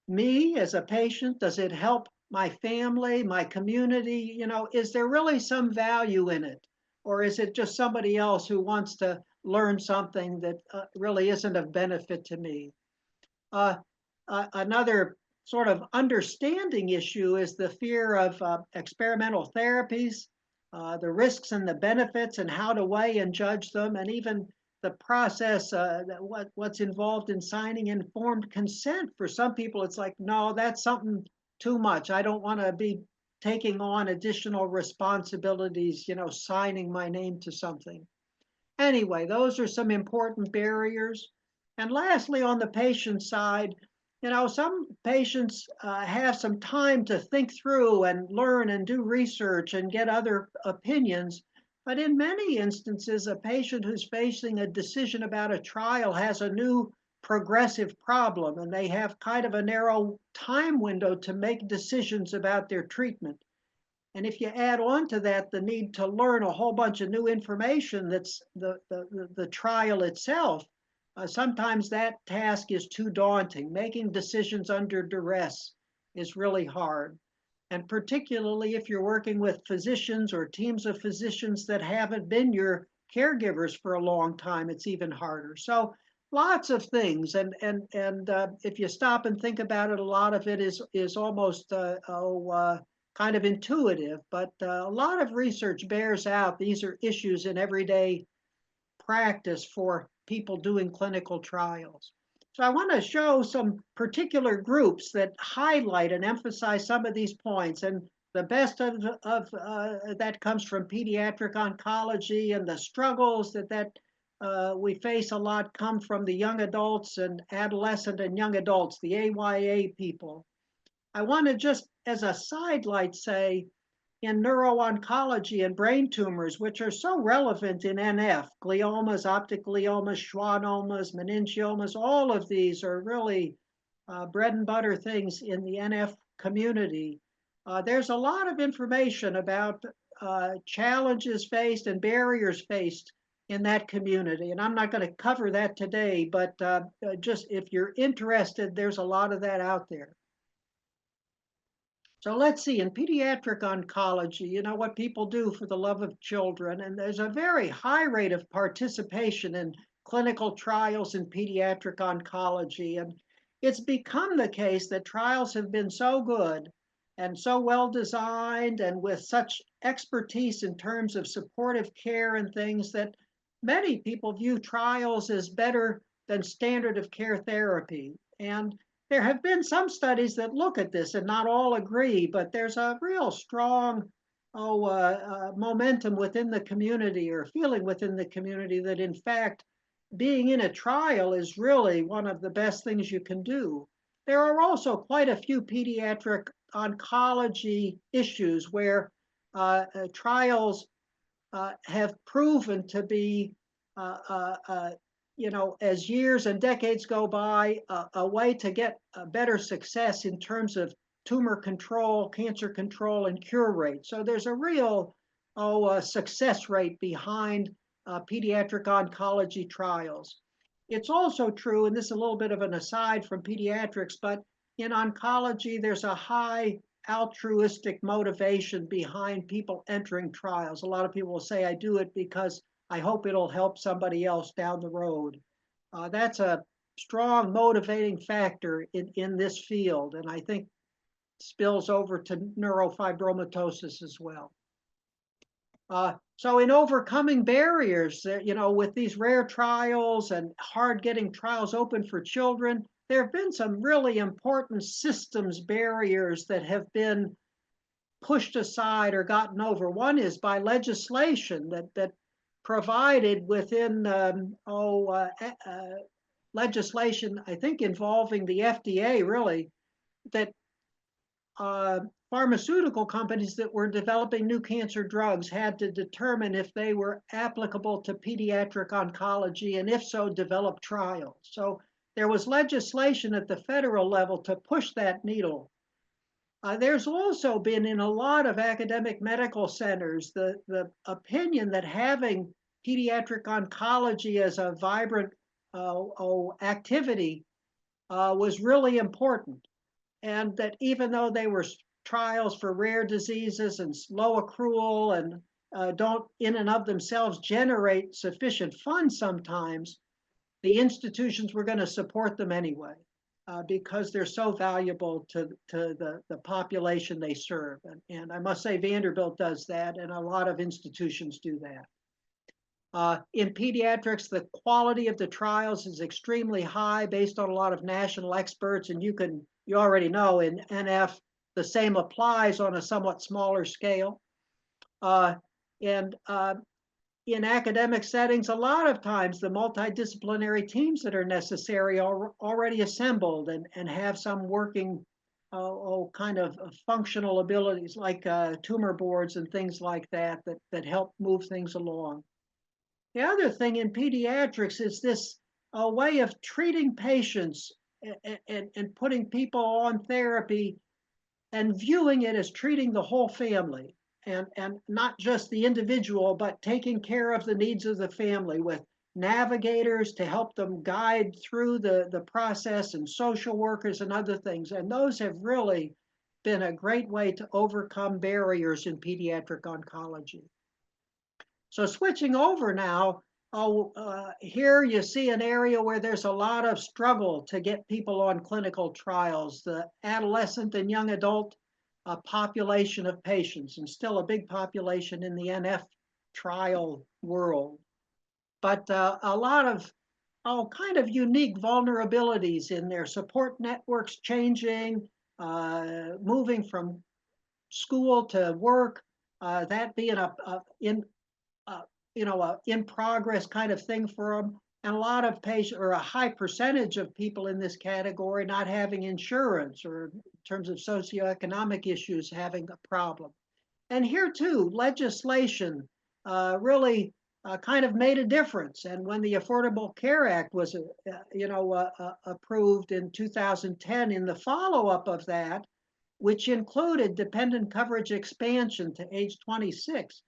me as a patient? Does it help my family, my community? You know, is there really some value in it? Or is it just somebody else who wants to learn something that really isn't of benefit to me? Another sort of understanding issue is the fear of experimental therapies, the risks and the benefits, and how to weigh and judge them, and even the process, what's involved in signing informed consent. For some people, it's like, no, that's something too much. I don't want to be taking on additional responsibilities, you know, signing my name to something. Anyway, those are some important barriers. And lastly, on the patient side, you know, some patients have some time to think through and learn and do research and get other opinions. But in many instances, a patient who's facing a decision about a trial has a new progressive problem, and they have kind of a narrow time window to make decisions about their treatment. And if you add on to that the need to learn a whole bunch of new information that's the trial itself, sometimes that task is too daunting. Making decisions under duress is really hard. And particularly if you're working with physicians or teams of physicians that haven't been your caregivers for a long time, it's even harder. So lots of things. And if you stop and think about it, a lot of it is almost kind of intuitive, but a lot of research bears out these are issues in everyday practice for people doing clinical trials. So I want to show some particular groups that highlight and emphasize some of these points. And the best of that comes from pediatric oncology, and the struggles that we face a lot come from the young adults and adolescent and young adults, the AYA people. I want to just, as a sidelight, say in neuro-oncology and brain tumors, which are so relevant in NF, gliomas, optic gliomas, schwannomas, meningiomas, all of these are really bread and butter things in the NF community. There's a lot of information about challenges faced and barriers faced in that community. And I'm not going to cover that today, but just if you're interested, there's a lot of that out there. So let's see, in pediatric oncology, you know, what people do for the love of children, and there's a very high rate of participation in clinical trials in pediatric oncology. And it's become the case that trials have been so good and so well designed and with such expertise in terms of supportive care and things that many people view trials as better than standard of care therapy. And there have been some studies that look at this, and not all agree, but there's a real strong momentum within the community, or feeling within the community, that in fact, being in a trial is really one of the best things you can do. There are also quite a few pediatric oncology issues where trials have proven to be you know, as years and decades go by, a way to get a better success in terms of tumor control, cancer control, and cure rate. So there's a real success rate behind pediatric oncology trials. It's also true, and this is a little bit of an aside from pediatrics, but in oncology, there's a high altruistic motivation behind people entering trials. A lot of people will say, I do it because I hope it'll help somebody else down the road. That's a strong motivating factor in this field, and I think spills over to neurofibromatosis as well. So in overcoming barriers, you know, with these rare trials and hard getting trials open for children, there have been some really important systems barriers that have been pushed aside or gotten over. One is by legislation that provided within legislation, I think involving the FDA really, that pharmaceutical companies that were developing new cancer drugs had to determine if they were applicable to pediatric oncology, and if so, develop trials. So there was legislation at the federal level to push that needle. There's also been in a lot of academic medical centers the opinion that having pediatric oncology as a vibrant activity was really important. And that even though they were trials for rare diseases and low accrual and don't in and of themselves generate sufficient funds sometimes, the institutions were going to support them anyway. Because they're so valuable to the population they serve. And I must say Vanderbilt does that, and a lot of institutions do that. In pediatrics, the quality of the trials is extremely high based on a lot of national experts, and you already know in NF, the same applies on a somewhat smaller scale. In academic settings, a lot of times the multidisciplinary teams that are necessary are already assembled and have some working kind of functional abilities like tumor boards and things like that help move things along. The other thing in pediatrics is this way of treating patients and putting people on therapy and viewing it as treating the whole family. And not just the individual, but taking care of the needs of the family with navigators to help them guide through the process and social workers and other things. And those have really been a great way to overcome barriers in pediatric oncology. So switching over now, here you see an area where there's a lot of struggle to get people on clinical trials, the adolescent and young adult population of patients, and still a big population in the NF trial world. But a lot of kind of unique vulnerabilities in their support networks changing, moving from school to work, that being a in progress kind of thing for them. And a lot of patients, or a high percentage of people in this category, not having insurance, or in terms of socioeconomic issues, having a problem. And here too, legislation really kind of made a difference. And when the Affordable Care Act was, approved in 2010, in the follow-up of that, which included dependent coverage expansion to age 26,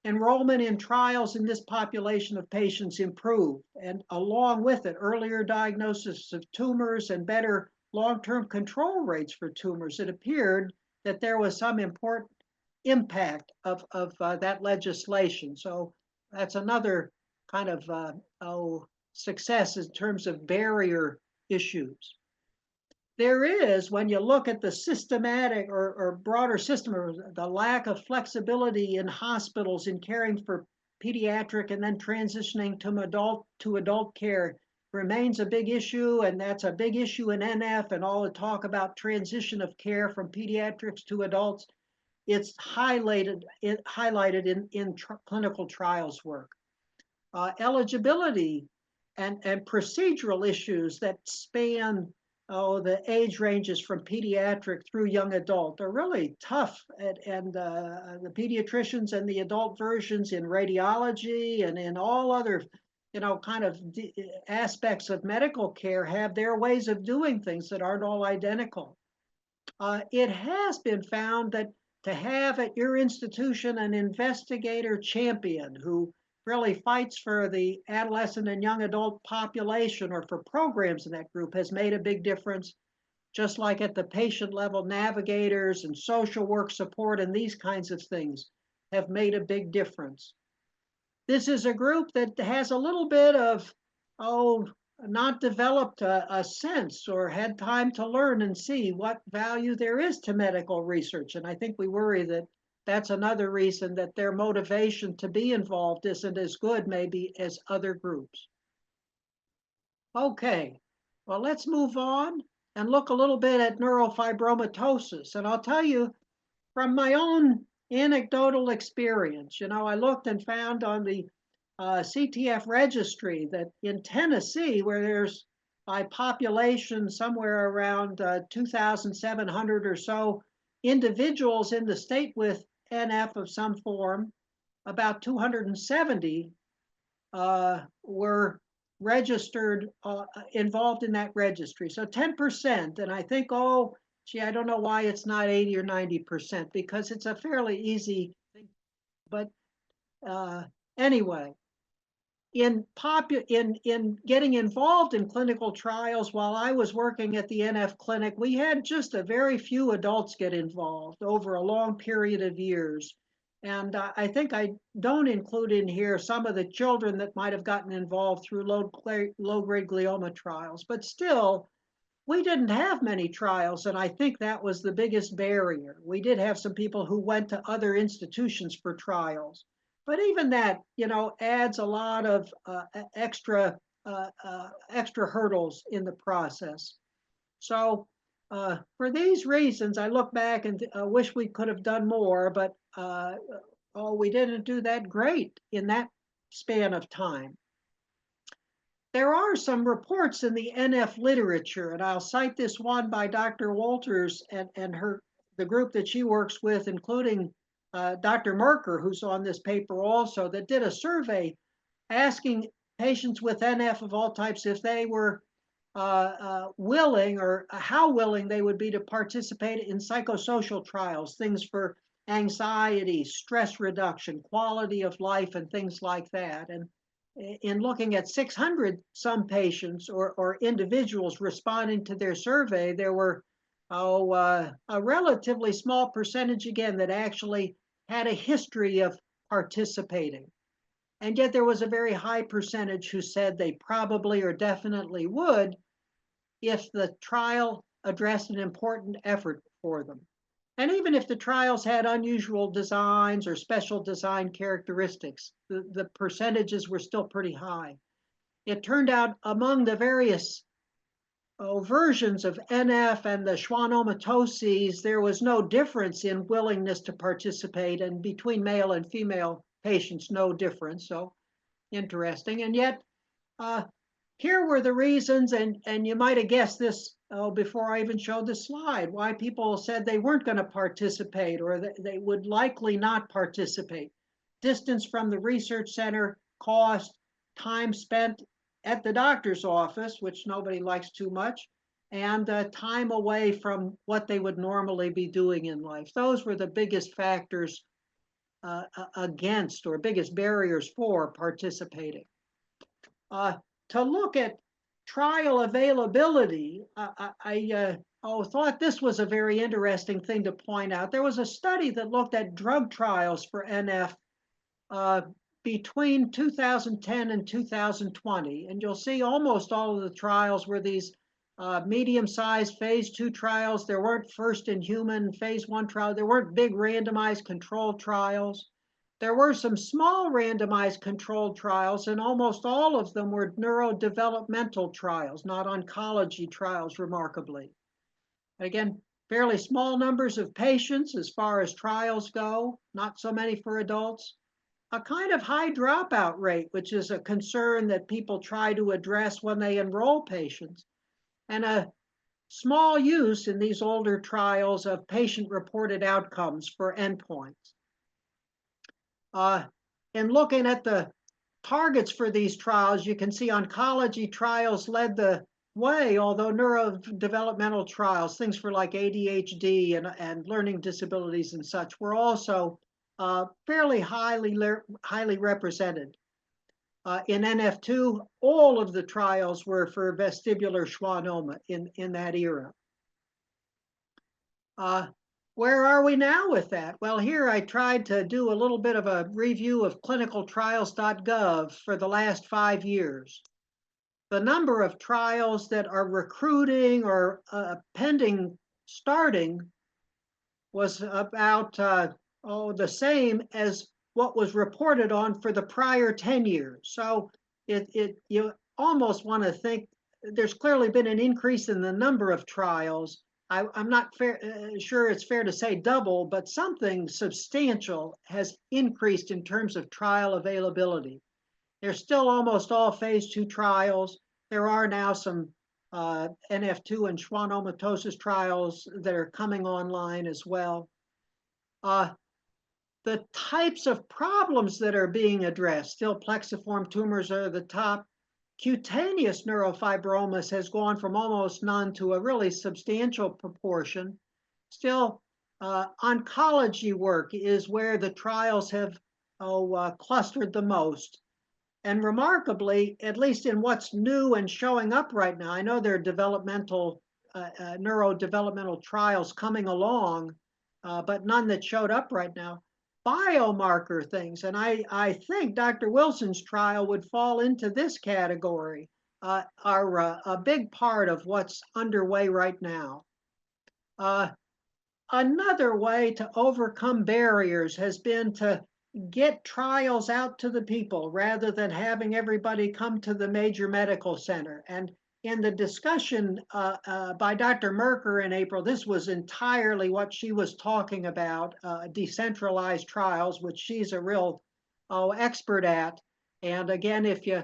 enrollment in trials in this population of patients improved, and along with it, earlier diagnosis of tumors and better long-term control rates for tumors. It appeared that there was some important impact of that legislation. So that's another kind of success in terms of barrier issues. There is, when you look at the systematic or broader system, or the lack of flexibility in hospitals in caring for pediatric and then transitioning to adult care remains a big issue, and that's a big issue in NF and all the talk about transition of care from pediatrics to adults. It's highlighted in clinical trials work. Eligibility and procedural issues that span the age ranges from pediatric through young adult are really tough. And the pediatricians and the adult versions in radiology and in all other, kind of aspects of medical care have their ways of doing things that aren't all identical. It has been found that to have at your institution an investigator champion who really fights for the adolescent and young adult population or for programs in that group has made a big difference. Just like at the patient level, navigators and social work support and these kinds of things have made a big difference. This is a group that has a little bit of, not developed a sense or had time to learn and see what value there is to medical research. And I think we worry that that's another reason that their motivation to be involved isn't as good maybe as other groups. Okay, well, let's move on and look a little bit at neurofibromatosis. And I'll tell you from my own anecdotal experience, I looked and found on the CTF registry that in Tennessee, where there's by population somewhere around 2,700 or so individuals in the state with NF of some form, about 270 were registered, involved in that registry. So 10%, and I think, Gee, I don't know why it's not 80 or 90%, because it's a fairly easy thing. But anyway, in getting involved in clinical trials while I was working at the NF clinic, we had just a very few adults get involved over a long period of years. And I think I don't include in here some of the children that might have gotten involved through low-grade glioma trials. But still, we didn't have many trials, and I think that was the biggest barrier. We did have some people who went to other institutions for trials. But even that, adds a lot of extra hurdles in the process. So for these reasons, I look back and wish we could have done more, but we didn't do that great in that span of time. There are some reports in the NF literature, and I'll cite this one by Dr. Walters and the group that she works with, including Dr. Merker, who's on this paper also, that did a survey asking patients with NF of all types if they were willing, or how willing they would be to participate in psychosocial trials, things for anxiety, stress reduction, quality of life, and things like that. And in looking at 600 some patients or individuals responding to their survey, there were a relatively small percentage, again, that actually had a history of participating. And yet there was a very high percentage who said they probably or definitely would if the trial addressed an important effort for them. And even if the trials had unusual designs or special design characteristics, the percentages were still pretty high. It turned out among the various versions of NF and the Schwannomatoses, there was no difference in willingness to participate, and between male and female patients, no difference. So interesting. And yet, here were the reasons, and you might have guessed this before I even showed the slide, why people said they weren't going to participate, or that they would likely not participate. Distance from the research center, cost, time spent at the doctor's office, which nobody likes too much, and time away from what they would normally be doing in life. Those were the biggest factors against, or biggest barriers for participating. To look at trial availability, I thought this was a very interesting thing to point out. There was a study that looked at drug trials for NF between 2010 and 2020, and you'll see almost all of the trials were these medium-sized phase 2 trials. There weren't first-in-human phase 1 trials. There weren't big randomized controlled trials. There were some small randomized controlled trials, and almost all of them were neurodevelopmental trials, not oncology trials, remarkably. Again, fairly small numbers of patients as far as trials go, not so many for adults. A kind of high dropout rate, which is a concern that people try to address when they enroll patients, and a small use in these older trials of patient-reported outcomes for endpoints. In looking at the targets for these trials, you can see oncology trials led the way, although neurodevelopmental trials, things for like ADHD and learning disabilities and such, were also fairly highly represented. In NF2, all of the trials were for vestibular schwannoma in that era. Where are we now with that? Well, here I tried to do a little bit of a review of clinicaltrials.gov for the last 5 years. The number of trials that are recruiting or pending starting was about the same as what was reported on for the prior 10 years. So you almost want to think there's clearly been an increase in the number of trials. I'm not sure it's fair to say double, but something substantial has increased in terms of trial availability. They're still almost all phase 2 trials. There are now some NF2 and schwannomatosis trials that are coming online as well. The types of problems that are being addressed, still plexiform tumors are the top. Cutaneous neurofibromas has gone from almost none to a really substantial proportion. Still, oncology work is where the trials have clustered the most. And remarkably, at least in what's new and showing up right now, I know there are developmental, neurodevelopmental trials coming along, but none that showed up right now. Biomarker things, and I think Dr. Wilson's trial would fall into this category, are a big part of what's underway right now. Another way to overcome barriers has been to get trials out to the people rather than having everybody come to the major medical center. And in the discussion by Dr. Merker in April, this was entirely what she was talking about, decentralized trials, which she's a real expert at. And again, if you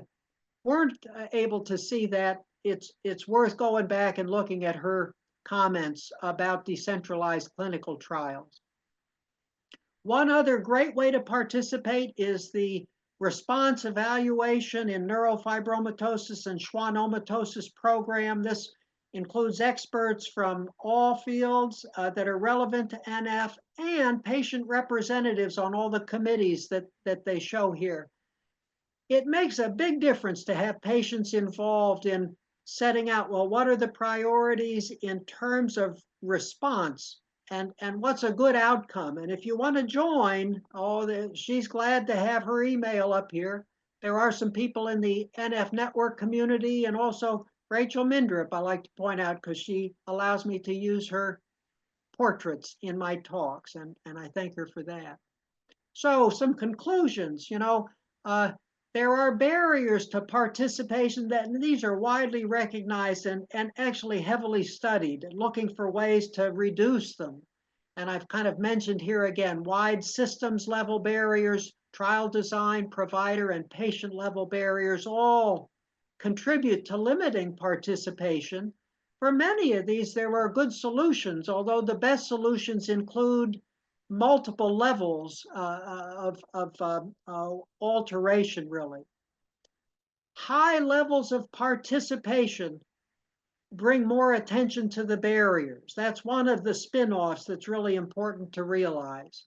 weren't able to see that, it's worth going back and looking at her comments about decentralized clinical trials. One other great way to participate is the response evaluation in neurofibromatosis and schwannomatosis program. This includes experts from all fields that are relevant to NF and patient representatives on all the committees that they show here. It makes a big difference to have patients involved in setting out, well, what are the priorities in terms of response? And what's a good outcome? And if you want to join, she's glad to have her email up here. There are some people in the NF network community, and also Rachel Mindrup, I like to point out, because she allows me to use her portraits in my talks, and I thank her for that. So some conclusions, there are barriers to participation and these are widely recognized and actually heavily studied, looking for ways to reduce them. And I've kind of mentioned here again, wide systems level barriers, trial design, provider and patient level barriers all contribute to limiting participation. For many of these, there are good solutions, although the best solutions include multiple levels of alteration, really. High levels of participation bring more attention to the barriers. That's one of the spin-offs that's really important to realize.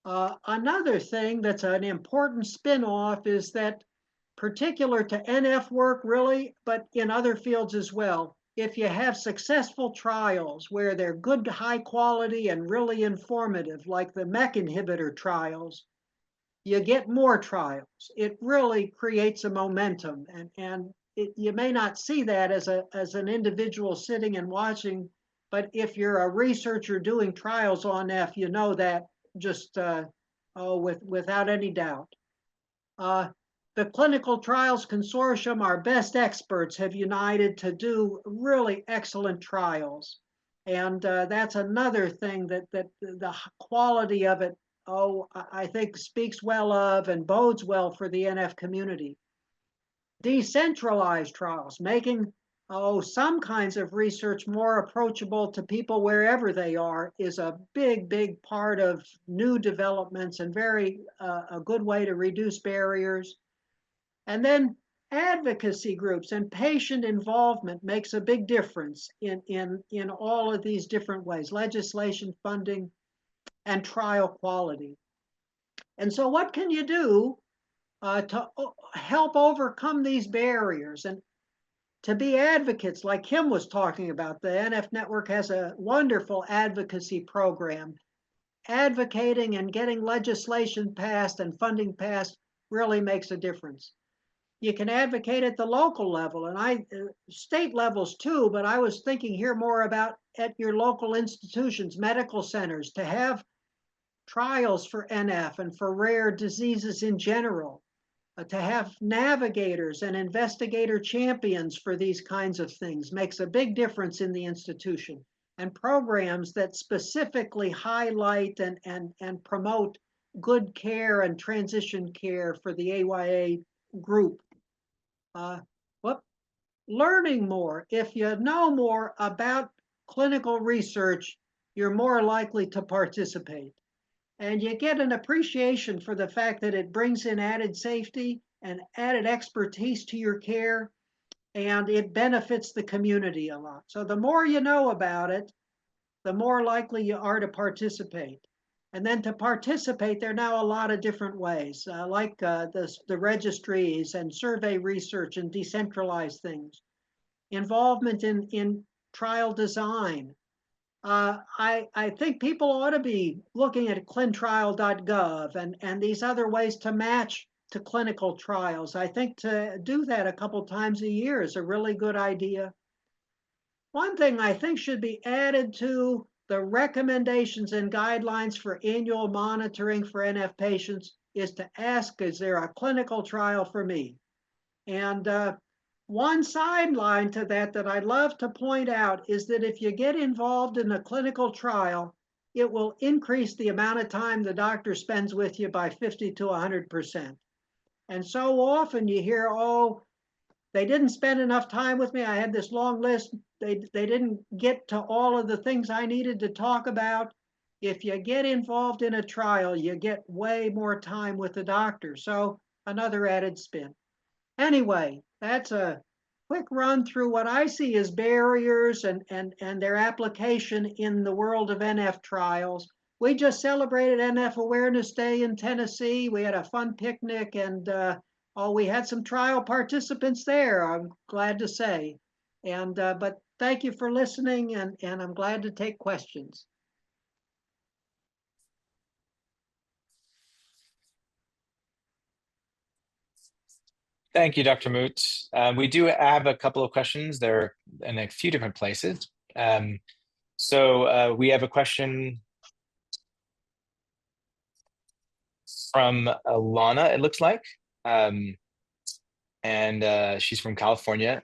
Another thing that's an important spin-off is that, particular to NF work really, but in other fields as well, if you have successful trials where they're good, high quality, and really informative, like the MEK inhibitor trials, you get more trials. It really creates a momentum, and you may not see that as an individual sitting and watching, but if you're a researcher doing trials on F, you know that just without any doubt. The Clinical Trials Consortium, our best experts, have united to do really excellent trials. And that's another thing that the quality of it, I think speaks well of and bodes well for the NF community. Decentralized trials, making some kinds of research more approachable to people wherever they are, is a big part of new developments and a good way to reduce barriers. And then advocacy groups and patient involvement makes a big difference in all of these different ways: legislation, funding, and trial quality. And so what can you do to help overcome these barriers and to be advocates like Kim was talking about? The NF Network has a wonderful advocacy program. Advocating and getting legislation passed and funding passed really makes a difference. You can advocate at the local level, and state levels too, but I was thinking here more about at your local institutions, medical centers, to have trials for NF and for rare diseases in general, to have navigators and investigator champions for these kinds of things makes a big difference in the institution. And programs that specifically highlight and promote good care and transition care for the AYA group. Learning more. If you know more about clinical research, you're more likely to participate. And you get an appreciation for the fact that it brings in added safety and added expertise to your care, and it benefits the community a lot. So the more you know about it, the more likely you are to participate. And then to participate, there are now a lot of different ways, like the registries and survey research and decentralized things. Involvement in trial design. I think people ought to be looking at clintrial.gov and these other ways to match to clinical trials. I think to do that a couple times a year is a really good idea. One thing I think should be added to the recommendations and guidelines for annual monitoring for NF patients is to ask, is there a clinical trial for me? And one sideline to that I'd love to point out is that if you get involved in a clinical trial, it will increase the amount of time the doctor spends with you by 50 to 100%. And so often you hear, oh, they didn't spend enough time with me. I had this long list. They didn't get to all of the things I needed to talk about. If you get involved in a trial, you get way more time with the doctor. So another added spin. Anyway, that's a quick run through what I see as barriers and their application in the world of NF trials. We just celebrated NF Awareness Day in Tennessee. We had a fun picnic and we had some trial participants there, I'm glad to say. And but thank you for listening, and I'm glad to take questions. Thank you, Dr. Moot. We do have a couple of questions. They're in a few different places. So we have a question from Alana, it looks like. And she's from California.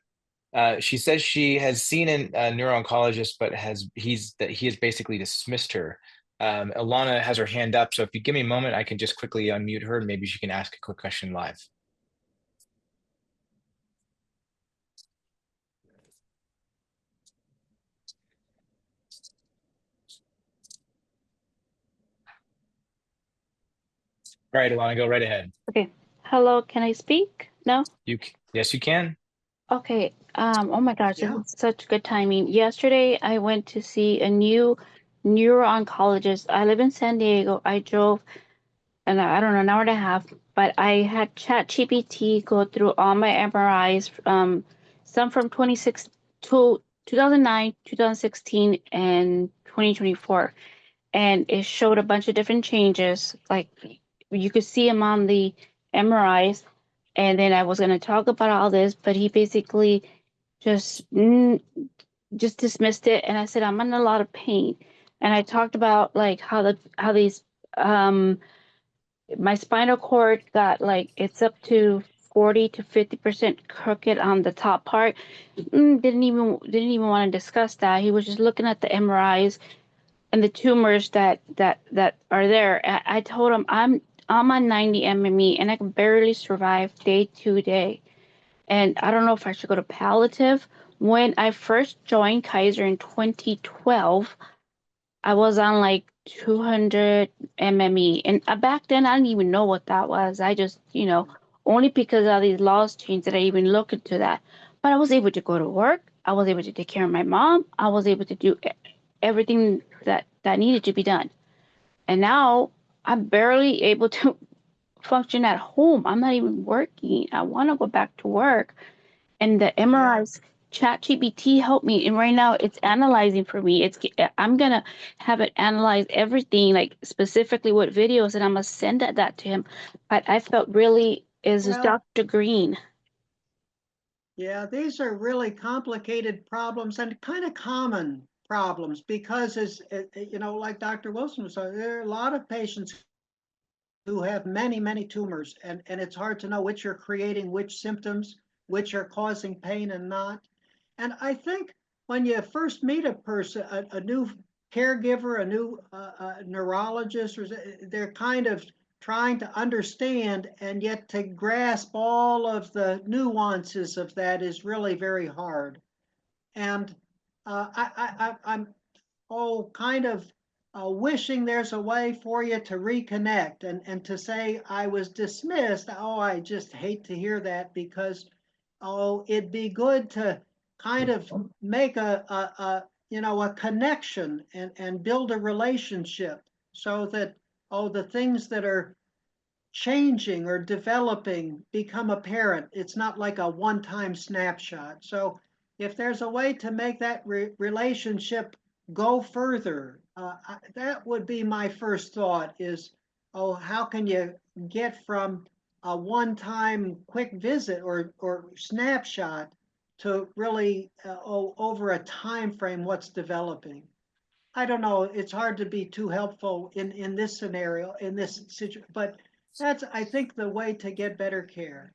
She says she has seen a neuro-oncologist, but he has basically dismissed her. Alana has her hand up, so if you give me a moment, I can just quickly unmute her. Maybe she can ask a quick question live. All right, Alana, go right ahead. Okay. Hello, can I speak? No? Yes, you can. Okay. Oh my gosh, Yeah. this is such good timing. Yesterday, I went to see a new neuro-oncologist. I live in San Diego. I drove, and I don't know, an hour and a half, but I had ChatGPT go through all my MRIs, some from 2009, 2016, and 2024. And it showed a bunch of different changes. Like you could see them on the MRIs. And then I was going to talk about all this, but he basically just dismissed it. And I said, I'm in a lot of pain. And I talked about like how these my spinal cord got like it's up to 40 to 50% crooked on the top part. Didn't even want to discuss that. He was just looking at the MRIs and the tumors that are there. I told him I'm on 90 MME and I can barely survive day to day. And I don't know if I should go to palliative. When I first joined Kaiser in 2012, I was on like 200 MME. And back then, I didn't even know what that was. I just, only because of these laws changed that I even looked into that. But I was able to go to work. I was able to take care of my mom. I was able to do everything that needed to be done. And now I'm barely able to function at home. I'm not even working. I want to go back to work. And the MRIs, ChatGPT helped me. And right now it's analyzing for me. I'm going to have it analyze everything, like specifically what videos, and I'm going to send that to him. But I felt really is Dr. Green. Yeah, these are really complicated problems and kind of common problems because like Dr. Wilson was saying, there are a lot of patients who have many, many tumors, and it's hard to know which are creating which symptoms, which are causing pain and not. And I think when you first meet a person, a new caregiver, a new neurologist, they're kind of trying to understand, and yet to grasp all of the nuances of that is really very hard. And I'm kind of wishing there's a way for you to reconnect and to say, I was dismissed. Oh, I just hate to hear that because, oh, it'd be good to kind of make a connection and build a relationship so that, oh, the things that are changing or developing become apparent. It's not like a one-time snapshot. So if there's a way to make that relationship go further, that would be my first thought is, oh, how can you get from a one-time quick visit or snapshot to really over a time frame what's developing? I don't know. It's hard to be too helpful in this scenario, in this situation, but that's, I think, the way to get better care.